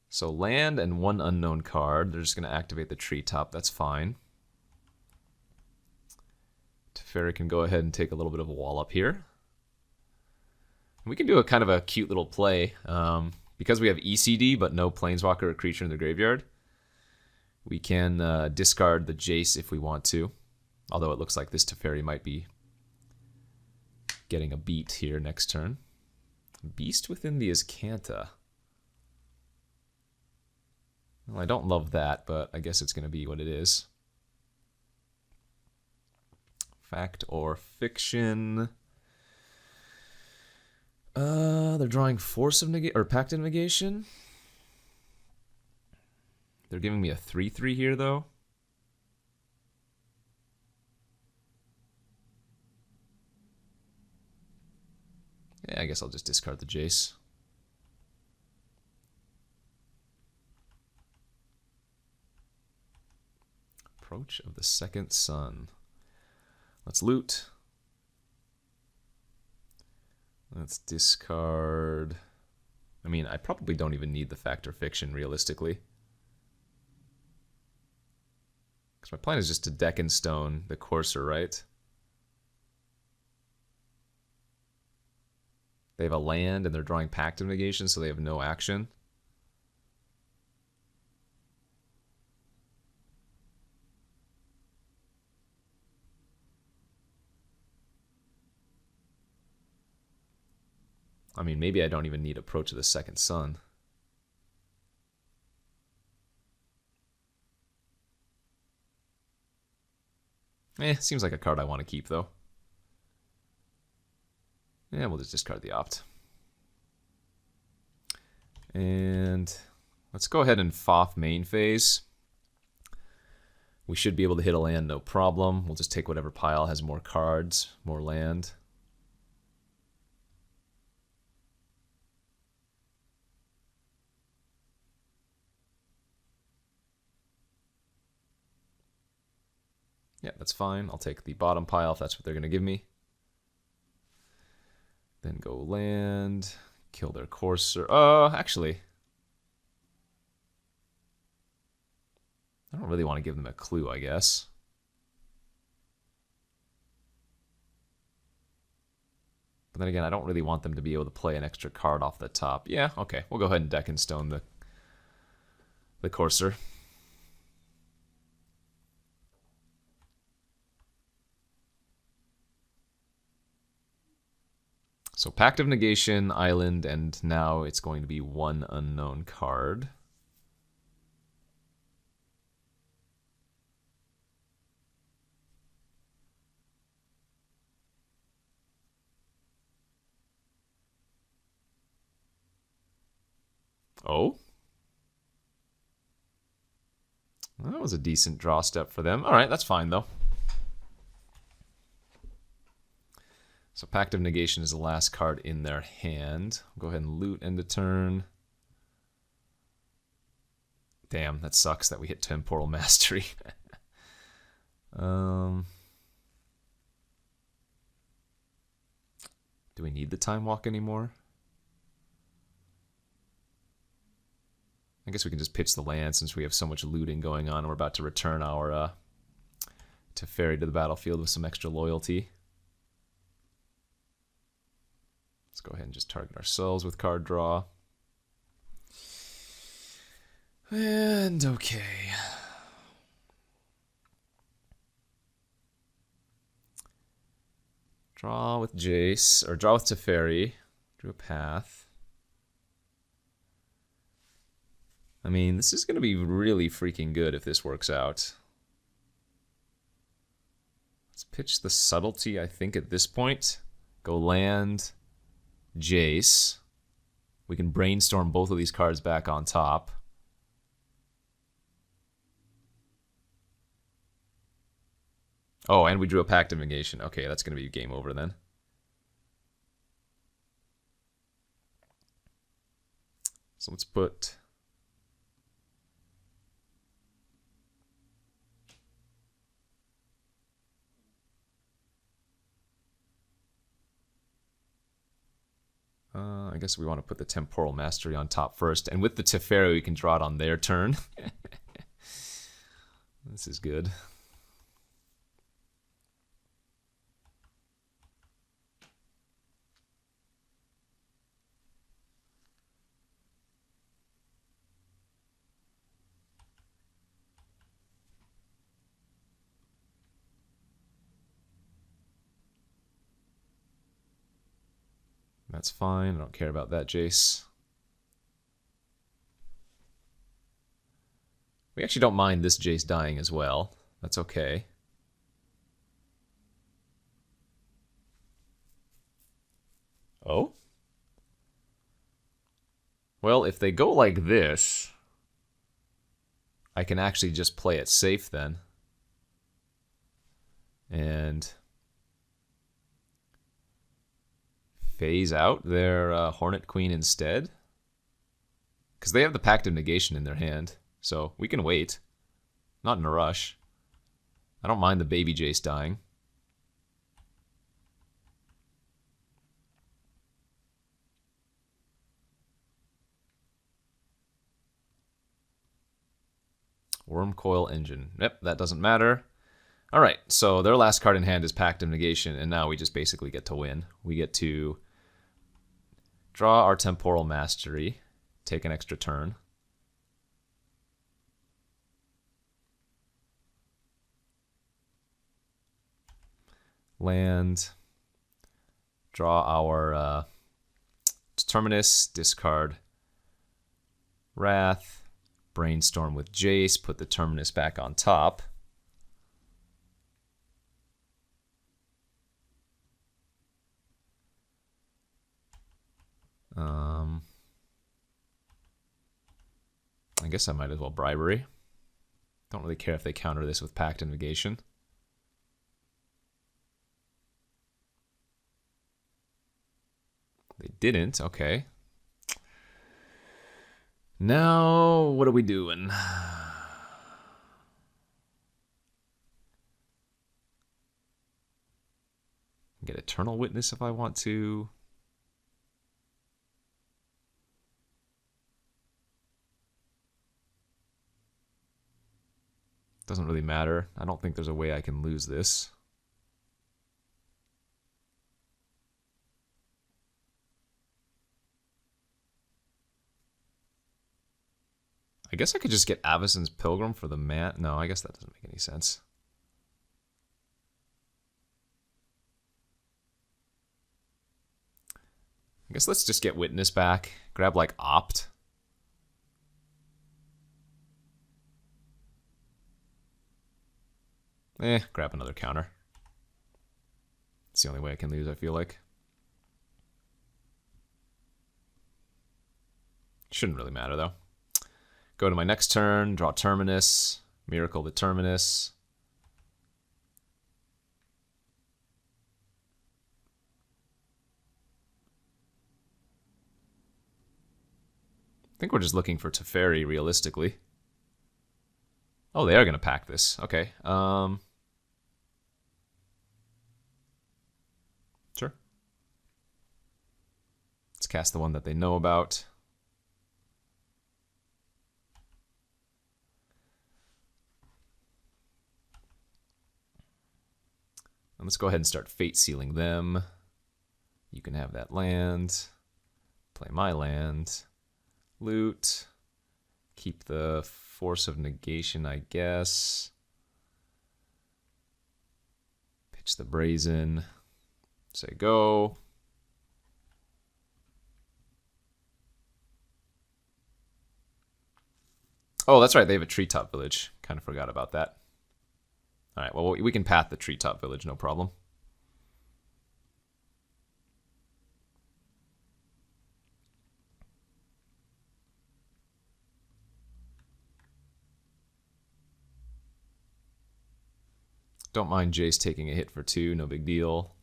So land and one unknown card. They're just going to activate the treetop. That's fine. Teferi can go ahead and take a little bit of a wall up here. We can do a kind of a cute little play. Because we have ECD but no Planeswalker or creature in the graveyard, we can discard the Jace if we want to. Although it looks like this Teferi might be getting a beat here next turn. Beast within the Azcanta. Well, I don't love that, but I guess it's going to be what it is. Fact or fiction? They're drawing Force of Negation or Pact of Negation. They're giving me a 3/3 here, though. I guess I'll just discard the Jace. Approach of the Second Sun. Let's loot. Let's discard. I mean, I probably don't even need the Fact or Fiction, realistically. Because my plan is just to deck and stone the Courser, right? They have a land and they're drawing Pact of Negation, so they have no action. I mean, maybe I don't even need Approach of the Second Sun. Seems like a card I want to keep, though. Yeah, we'll just discard the Opt. And let's go ahead and Foff main phase. We should be able to hit a land, no problem. We'll just take whatever pile has more cards, more land. Yeah, that's fine. I'll take the bottom pile if that's what they're going to give me. Then go land, kill their Courser. Actually, I don't really want to give them a clue, I guess. But then again, I don't really want them to be able to play an extra card off the top. Yeah, okay. We'll go ahead and deck and stone the Courser. So Pact of Negation, Island, and now it's going to be one unknown card. Oh? That was a decent draw step for them. All right, that's fine, though. So Pact of Negation is the last card in their hand. I'll go ahead and loot end of turn. Damn, that sucks that we hit Temporal Mastery. Do we need the Time Walk anymore? I guess we can just pitch the land since we have so much looting going on and we're about to return our Teferi to the battlefield with some extra loyalty. Let's go ahead and just target ourselves with card draw. And okay. Draw with Jace, or draw with Teferi. Drew a path. I mean, this is going to be really freaking good if this works out. Let's pitch the Subtlety, I think, at this point. Go land Jace. We can brainstorm both of these cards back on top. Oh, and we drew a Pact of Negation. Okay, that's going to be game over then. So let's put... I guess we want to put the Temporal Mastery on top first. And with the Teferi, we can draw it on their turn. This is good. That's fine. I don't care about that, Jace. We actually don't mind this Jace dying as well. That's okay. Oh? Well, if they go like this, I can actually just play it safe then. And phase out their Hornet Queen instead? Because they have the Pact of Negation in their hand, so we can wait. Not in a rush. I don't mind the baby Jace dying. Wormcoil Engine. Yep, that doesn't matter. Alright, so their last card in hand is Pact of Negation, and now we just basically get to win. We get to draw our Temporal Mastery, take an extra turn. Land, draw our Terminus, discard Wrath, Brainstorm with Jace, put the Terminus back on top. I guess I might as well Bribery. Don't really care if they counter this with Pact of Negation. They didn't, okay. Now, what are we doing? Get Eternal Witness if I want to. Doesn't really matter. I don't think there's a way I can lose this. I guess I could just get Avacyn's Pilgrim for the man. No, I guess that doesn't make any sense. I guess let's just get Witness back. Grab like Opt. Grab another counter. It's the only way I can lose, I feel like. Shouldn't really matter, though. Go to my next turn, draw Terminus, Miracle the Terminus. I think we're just looking for Teferi, realistically. Oh, they are going to pack this. Okay. Sure. Let's cast the one that they know about. And let's go ahead and start Fate Sealing them. You can have that land. Play my land. Loot. Keep the Force of Negation, I guess. Pitch the Brazen. Say go. Oh, that's right. They have a Treetop Village. Kind of forgot about that. All right, well, we can path the Treetop Village, no problem. Don't mind Jace taking a hit for 2, no big deal.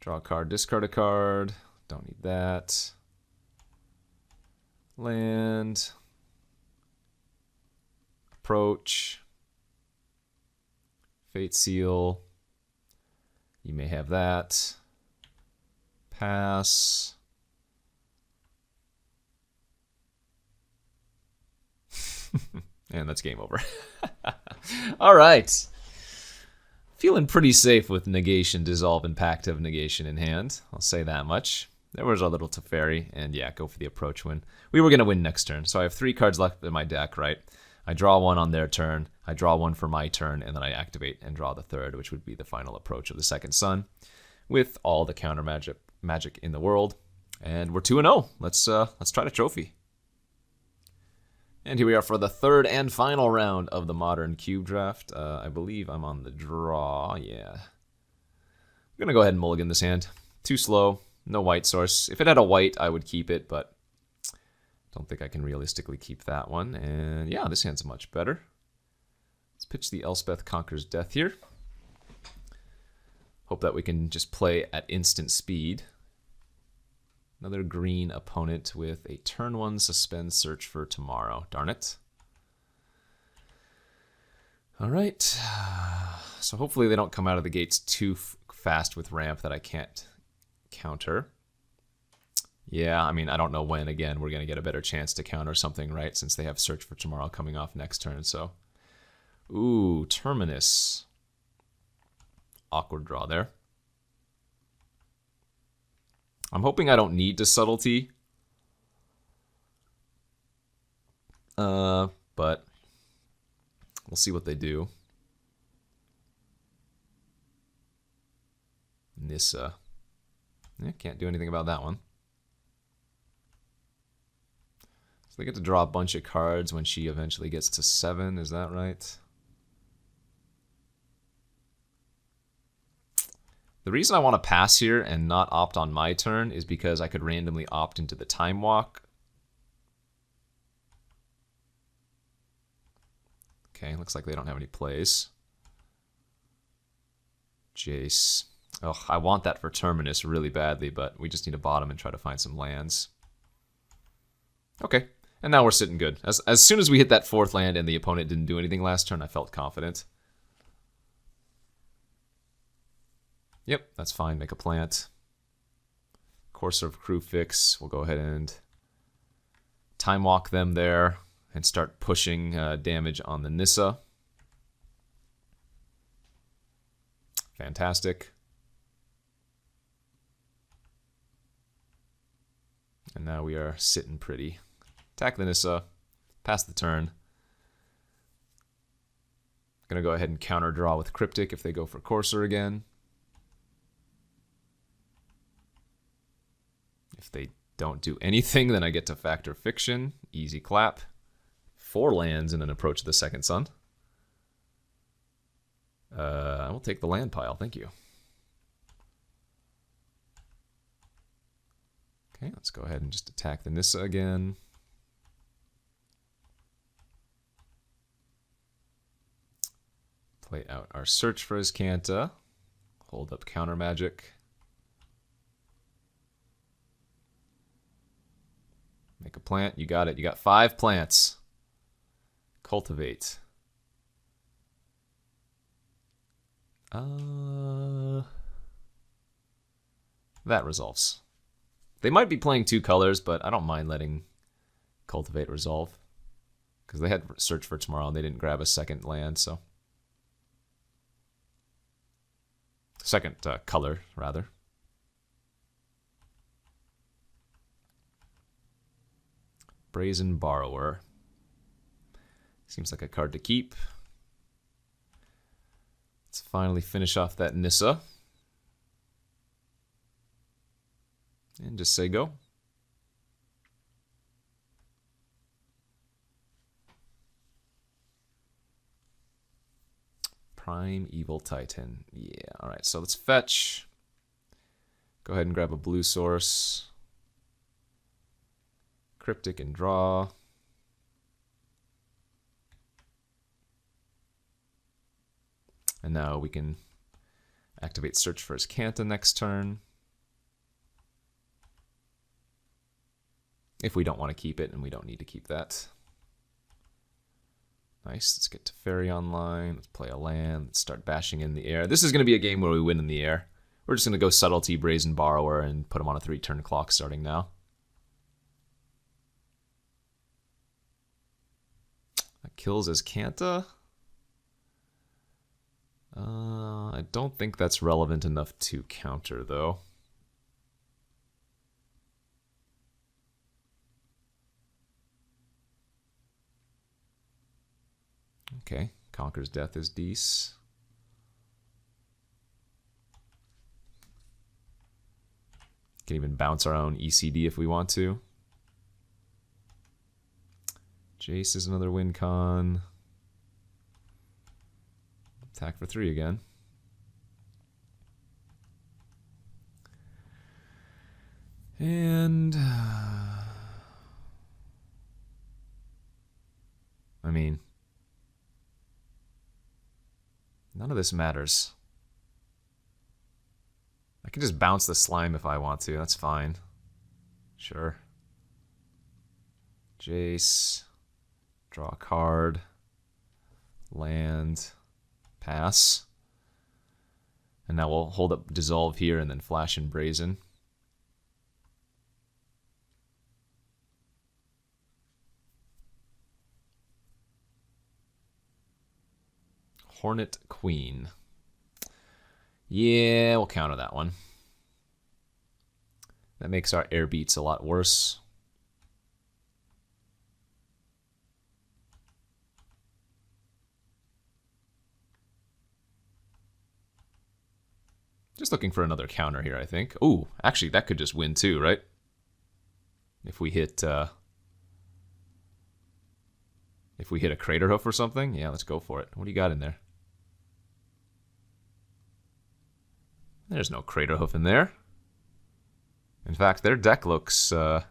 Draw a card, discard a card. Don't need that. Land. Approach. Fate Seal. You may have that. Pass. And that's game over. All right. Feeling pretty safe with Negation, Dissolve, and Pact of Negation in hand. I'll say that much. There was our little Teferi, and yeah, go for the approach win. We were going to win next turn, so I have 3 cards left in my deck, right? I draw one on their turn, I draw one for my turn, and then I activate and draw the third, which would be the final approach of the second sun, with all the counter magic in the world. And we're 2-0. Let's try the trophy. And here we are for the third and final round of the Modern Cube Draft. I believe I'm on the draw, yeah. I'm going to go ahead and mulligan this hand. Too slow. No white source. If it had a white, I would keep it, but Don't think I can realistically keep that one. And yeah, this hand's much better. Let's pitch the Elspeth Conquers Death here. Hope that we can just play at instant speed. Another green opponent with a turn 1 suspend search for tomorrow. Darn it. All right. So hopefully they don't come out of the gates too fast with ramp that I can't counter. Yeah, I mean, I don't know when, again, we're going to get a better chance to counter something, right? Since they have search for tomorrow coming off next turn, so. Ooh, Terminus. Awkward draw there. I'm hoping I don't need to subtlety. But we'll see what they do. Nissa. Yeah, can't do anything about that one. So they get to draw a bunch of cards when she eventually gets to 7, is that right? The reason I want to pass here and not opt on my turn is because I could randomly opt into the Time Walk. Okay, looks like they don't have any plays. Jace. Oh, I want that for Terminus really badly, but we just need to bottom and try to find some lands. Okay, and now we're sitting good. As soon as we hit that 4th land and the opponent didn't do anything last turn, I felt confident. Yep, that's fine. Make a plant. Courser of Crew Fix. We'll go ahead and Time Walk them there and start pushing damage on the Nissa. Fantastic. And now we are sitting pretty. Attack the Nissa. Pass the turn. Gonna go ahead and counter draw with Cryptic if they go for Courser again. If they don't do anything, then I get to Factor Fiction. Easy clap. 4 lands in an Approach of the Second Sun. I will take the land pile, thank you. Okay, let's go ahead and just attack the Nissa again. Play out our search for his Kanta. Hold up counter magic. Make a plant. You got it. You got 5 plants. Cultivate. That resolves. They might be playing 2 colors, but I don't mind letting Cultivate resolve. Because they had search for tomorrow and they didn't grab a second land, so. Second color, rather. Brazen Borrower. Seems like a card to keep. Let's finally finish off that Nissa. And just say go. Prime Evil Titan. Yeah, alright, so let's fetch. Go ahead and grab a blue source. Cryptic and draw. And now we can activate search for his Kanta next turn. If we don't want to keep it, and we don't need to keep that. Nice, let's get to Fairy Online. Let's play a land. Let's start bashing in the air. This is going to be a game where we win in the air. We're just going to go Subtlety, Brazen Borrower, and put him on a 3-turn clock starting now. That kills his Kanta. I don't think that's relevant enough to counter, though. Okay, Conquer's Death is Deece. Can even bounce our own ECD if we want to. Jace is another win con. Attack for 3 again. And this matters. I can just bounce the slime if I want to. That's fine. Sure. Jace. Draw a card. Land. Pass. And now we'll hold up Dissolve here and then flash and Brazen. Hornet Queen. Yeah, we'll counter that one. That makes our air beats a lot worse. Just looking for another counter here, I think. Ooh, actually, that could just win too, right? If we hit a Crater Hoof or something, yeah, let's go for it. What do you got in there? There's no Crater Hoof in there. In fact, their deck looks... I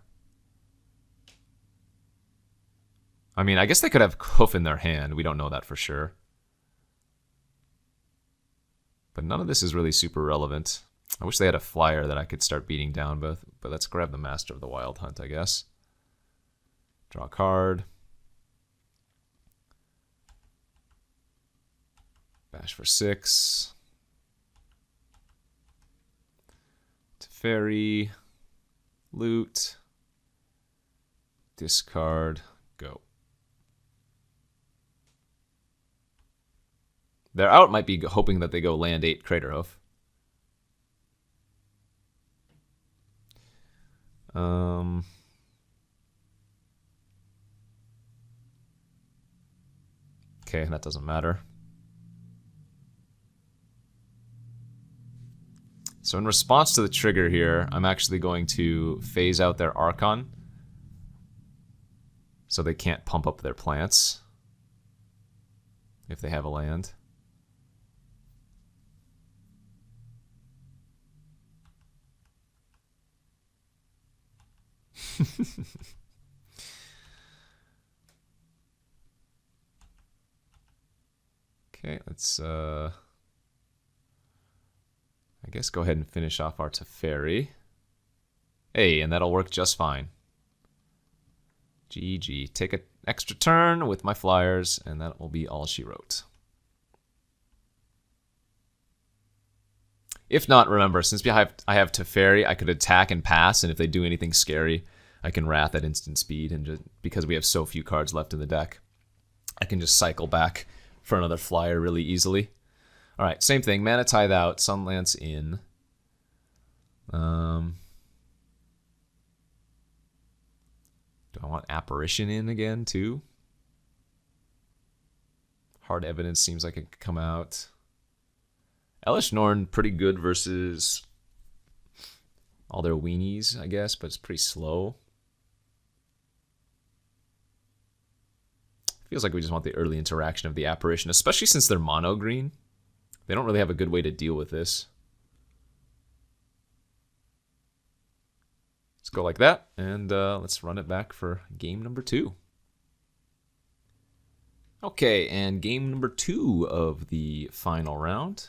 mean, I guess they could have Hoof in their hand. We don't know that for sure. But none of this is really super relevant. I wish they had a flyer that I could start beating down, but let's grab the Master of the Wild Hunt, I guess. Draw a card. Bash for 6. Teferi. Loot. Discard. Go. Their out might be hoping that they go land 8 Crater Hoof. Okay, that doesn't matter. So in response to the trigger here, I'm actually going to phase out their Archon so they can't pump up their plants if they have a land. Okay, let's I guess go ahead and finish off our Teferi. Hey, and that'll work just fine. GG. Take an extra turn with my flyers, and that will be all she wrote. If not, remember, since I have Teferi, I could attack and pass, and if they do anything scary, I can Wrath at instant speed, and just, because we have so few cards left in the deck, I can just cycle back for another flyer really easily. Alright, same thing. Mana Tithe out, Sunlance in. Do I want Apparition in again, too? Hard Evidence seems like it could come out. Elish Norn, pretty good versus all their weenies, I guess, but it's pretty slow. Feels like we just want the early interaction of the Apparition, especially since they're mono green. They don't really have a good way to deal with this. Let's go like that, and let's run it back for game number 2. Okay, and game number 2 of the final round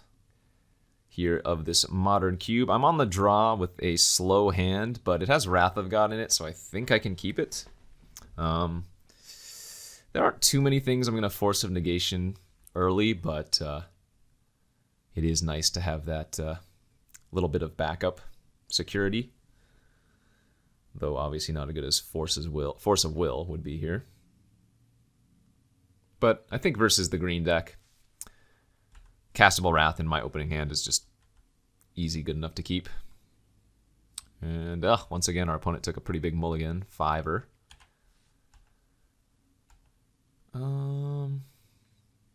here of this Modern Cube. I'm on the draw with a slow hand, but it has Wrath of God in it, so I think I can keep it. There aren't too many things I'm going to Force of Negation early, but it is nice to have that little bit of backup security. Though obviously not as good as Force of Will would be here. But I think versus the green deck, Castable Wrath in my opening hand is just easy, good enough to keep. And once again, our opponent took a pretty big mulligan, 5-er.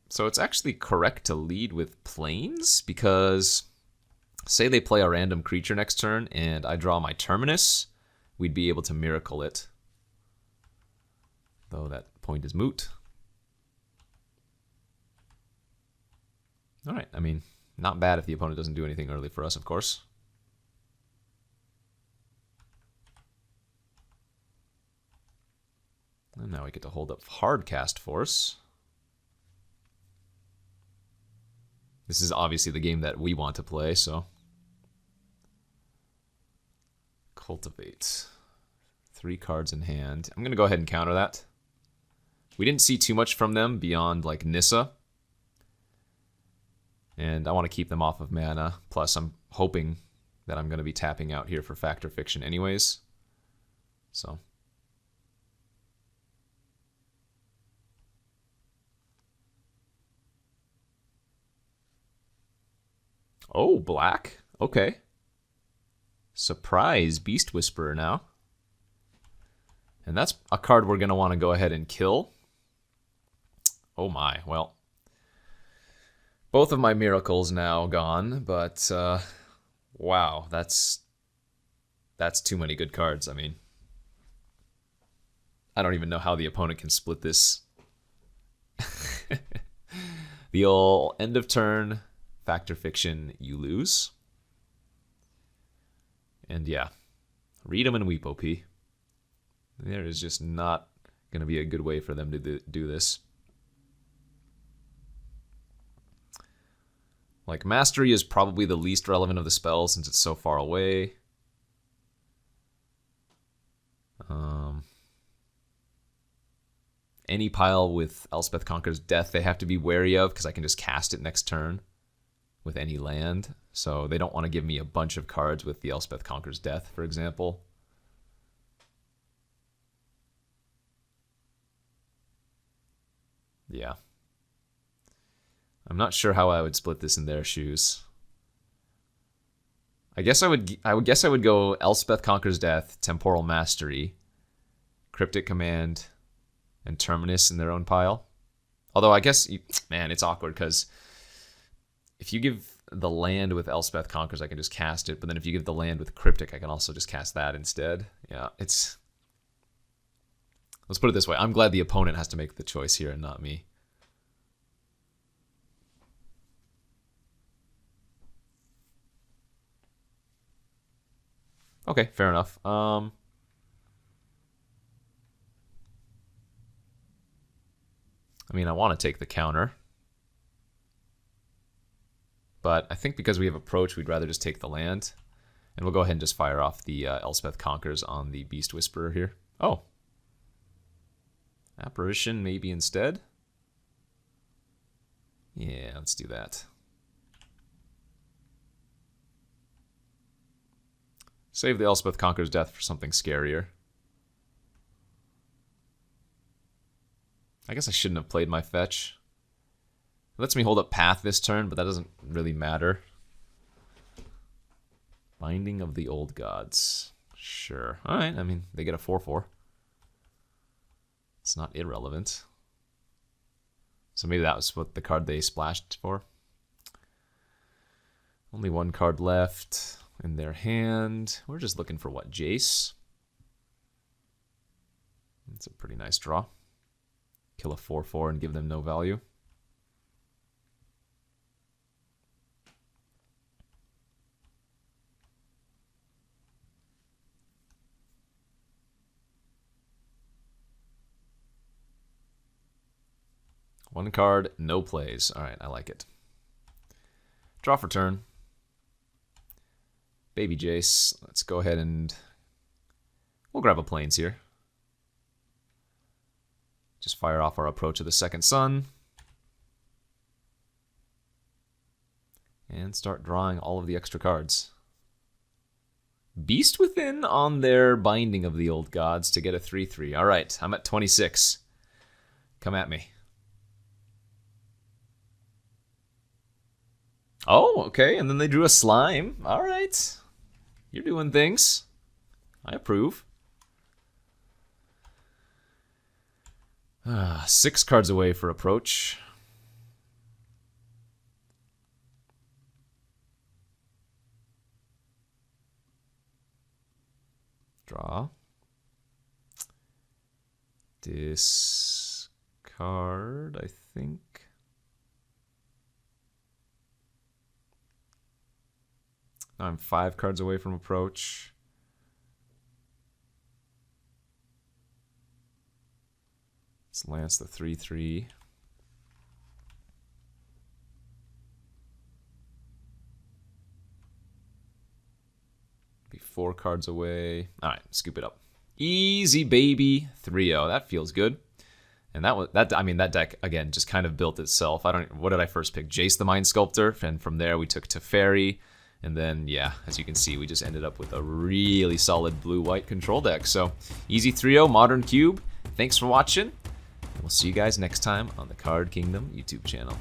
So it's actually correct to lead with Plains, because say they play a random creature next turn and I draw my Terminus, we'd be able to Miracle it. Though that point is moot. Alright, I mean, not bad if the opponent doesn't do anything early for us, of course. And now we get to hold up Hardcast Force. This is obviously the game that we want to play, so. Cultivate. 3 cards in hand. I'm going to go ahead and counter that. We didn't see too much from them beyond, like, Nissa. And I want to keep them off of mana. Plus, I'm hoping that I'm going to be tapping out here for Fact or Fiction anyways. So. Oh, black? Okay. Surprise, Beast Whisperer now. And that's a card we're going to want to go ahead and kill. Oh my, well. Both of my miracles now gone, but wow, that's too many good cards. I mean, I don't even know how the opponent can split this. The old end of turn, Fact or Fiction, you lose. And yeah, read them and weep, OP. There is just not going to be a good way for them to do this. Like, Mastery is probably the least relevant of the spells since it's so far away. Any pile with Elspeth Conquer's Death they have to be wary of because I can just cast it next turn with any land. So they don't want to give me a bunch of cards with the Elspeth Conquer's Death, for example. Yeah. I'm not sure how I would split this in their shoes. I guess I would go Elspeth Conquer's Death, Temporal Mastery, Cryptic Command, and Terminus in their own pile. Although I guess, man, it's awkward because if you give the land with Elspeth Conquers, I can just cast it. But then if you give the land with Cryptic, I can also just cast that instead. Yeah, it's... Let's put it this way. I'm glad the opponent has to make the choice here and not me. Okay, fair enough. I mean, I want to take the counter. But I think because we have Approach, we'd rather just take the land. And we'll go ahead and just fire off the Elspeth Conquers on the Beast Whisperer here. Oh. Apparition maybe instead? Yeah, let's do that. Save the Elspeth Conquer's Death for something scarier. I guess I shouldn't have played my fetch. It lets me hold up Path this turn, but that doesn't really matter. Binding of the Old Gods. Sure. Alright, I mean, they get a 4/4. It's not irrelevant. So maybe that was what the card they splashed for. Only one card left in their hand. We're just looking for what? Jace? That's a pretty nice draw. Kill a 4/4 and give them no value. One card, no plays. All right, I like it. Draw for turn. Baby Jace. Let's go ahead and we'll grab a Plains here. Just fire off our Approach of the Second Sun. And start drawing all of the extra cards. Beast Within on their Binding of the Old Gods to get a 3/3. All right, I'm at 26. Come at me. Oh, okay, and then they drew a Slime. All right. You're doing things. I approve. 6 cards away for Approach. Draw. Discard, I think. Now I'm 5 cards away from Approach. Let's lance the 3/3. 4 cards away. All right, scoop it up. Easy baby 3-0. That feels good. And that deck again just kind of built itself. What did I first pick? Jace the Mind Sculptor, and from there we took Teferi, and then yeah, as you can see, we just ended up with a really solid blue-white control deck. So easy 3-0 Modern Cube. Thanks for watching. And we'll see you guys next time on the Card Kingdom YouTube channel.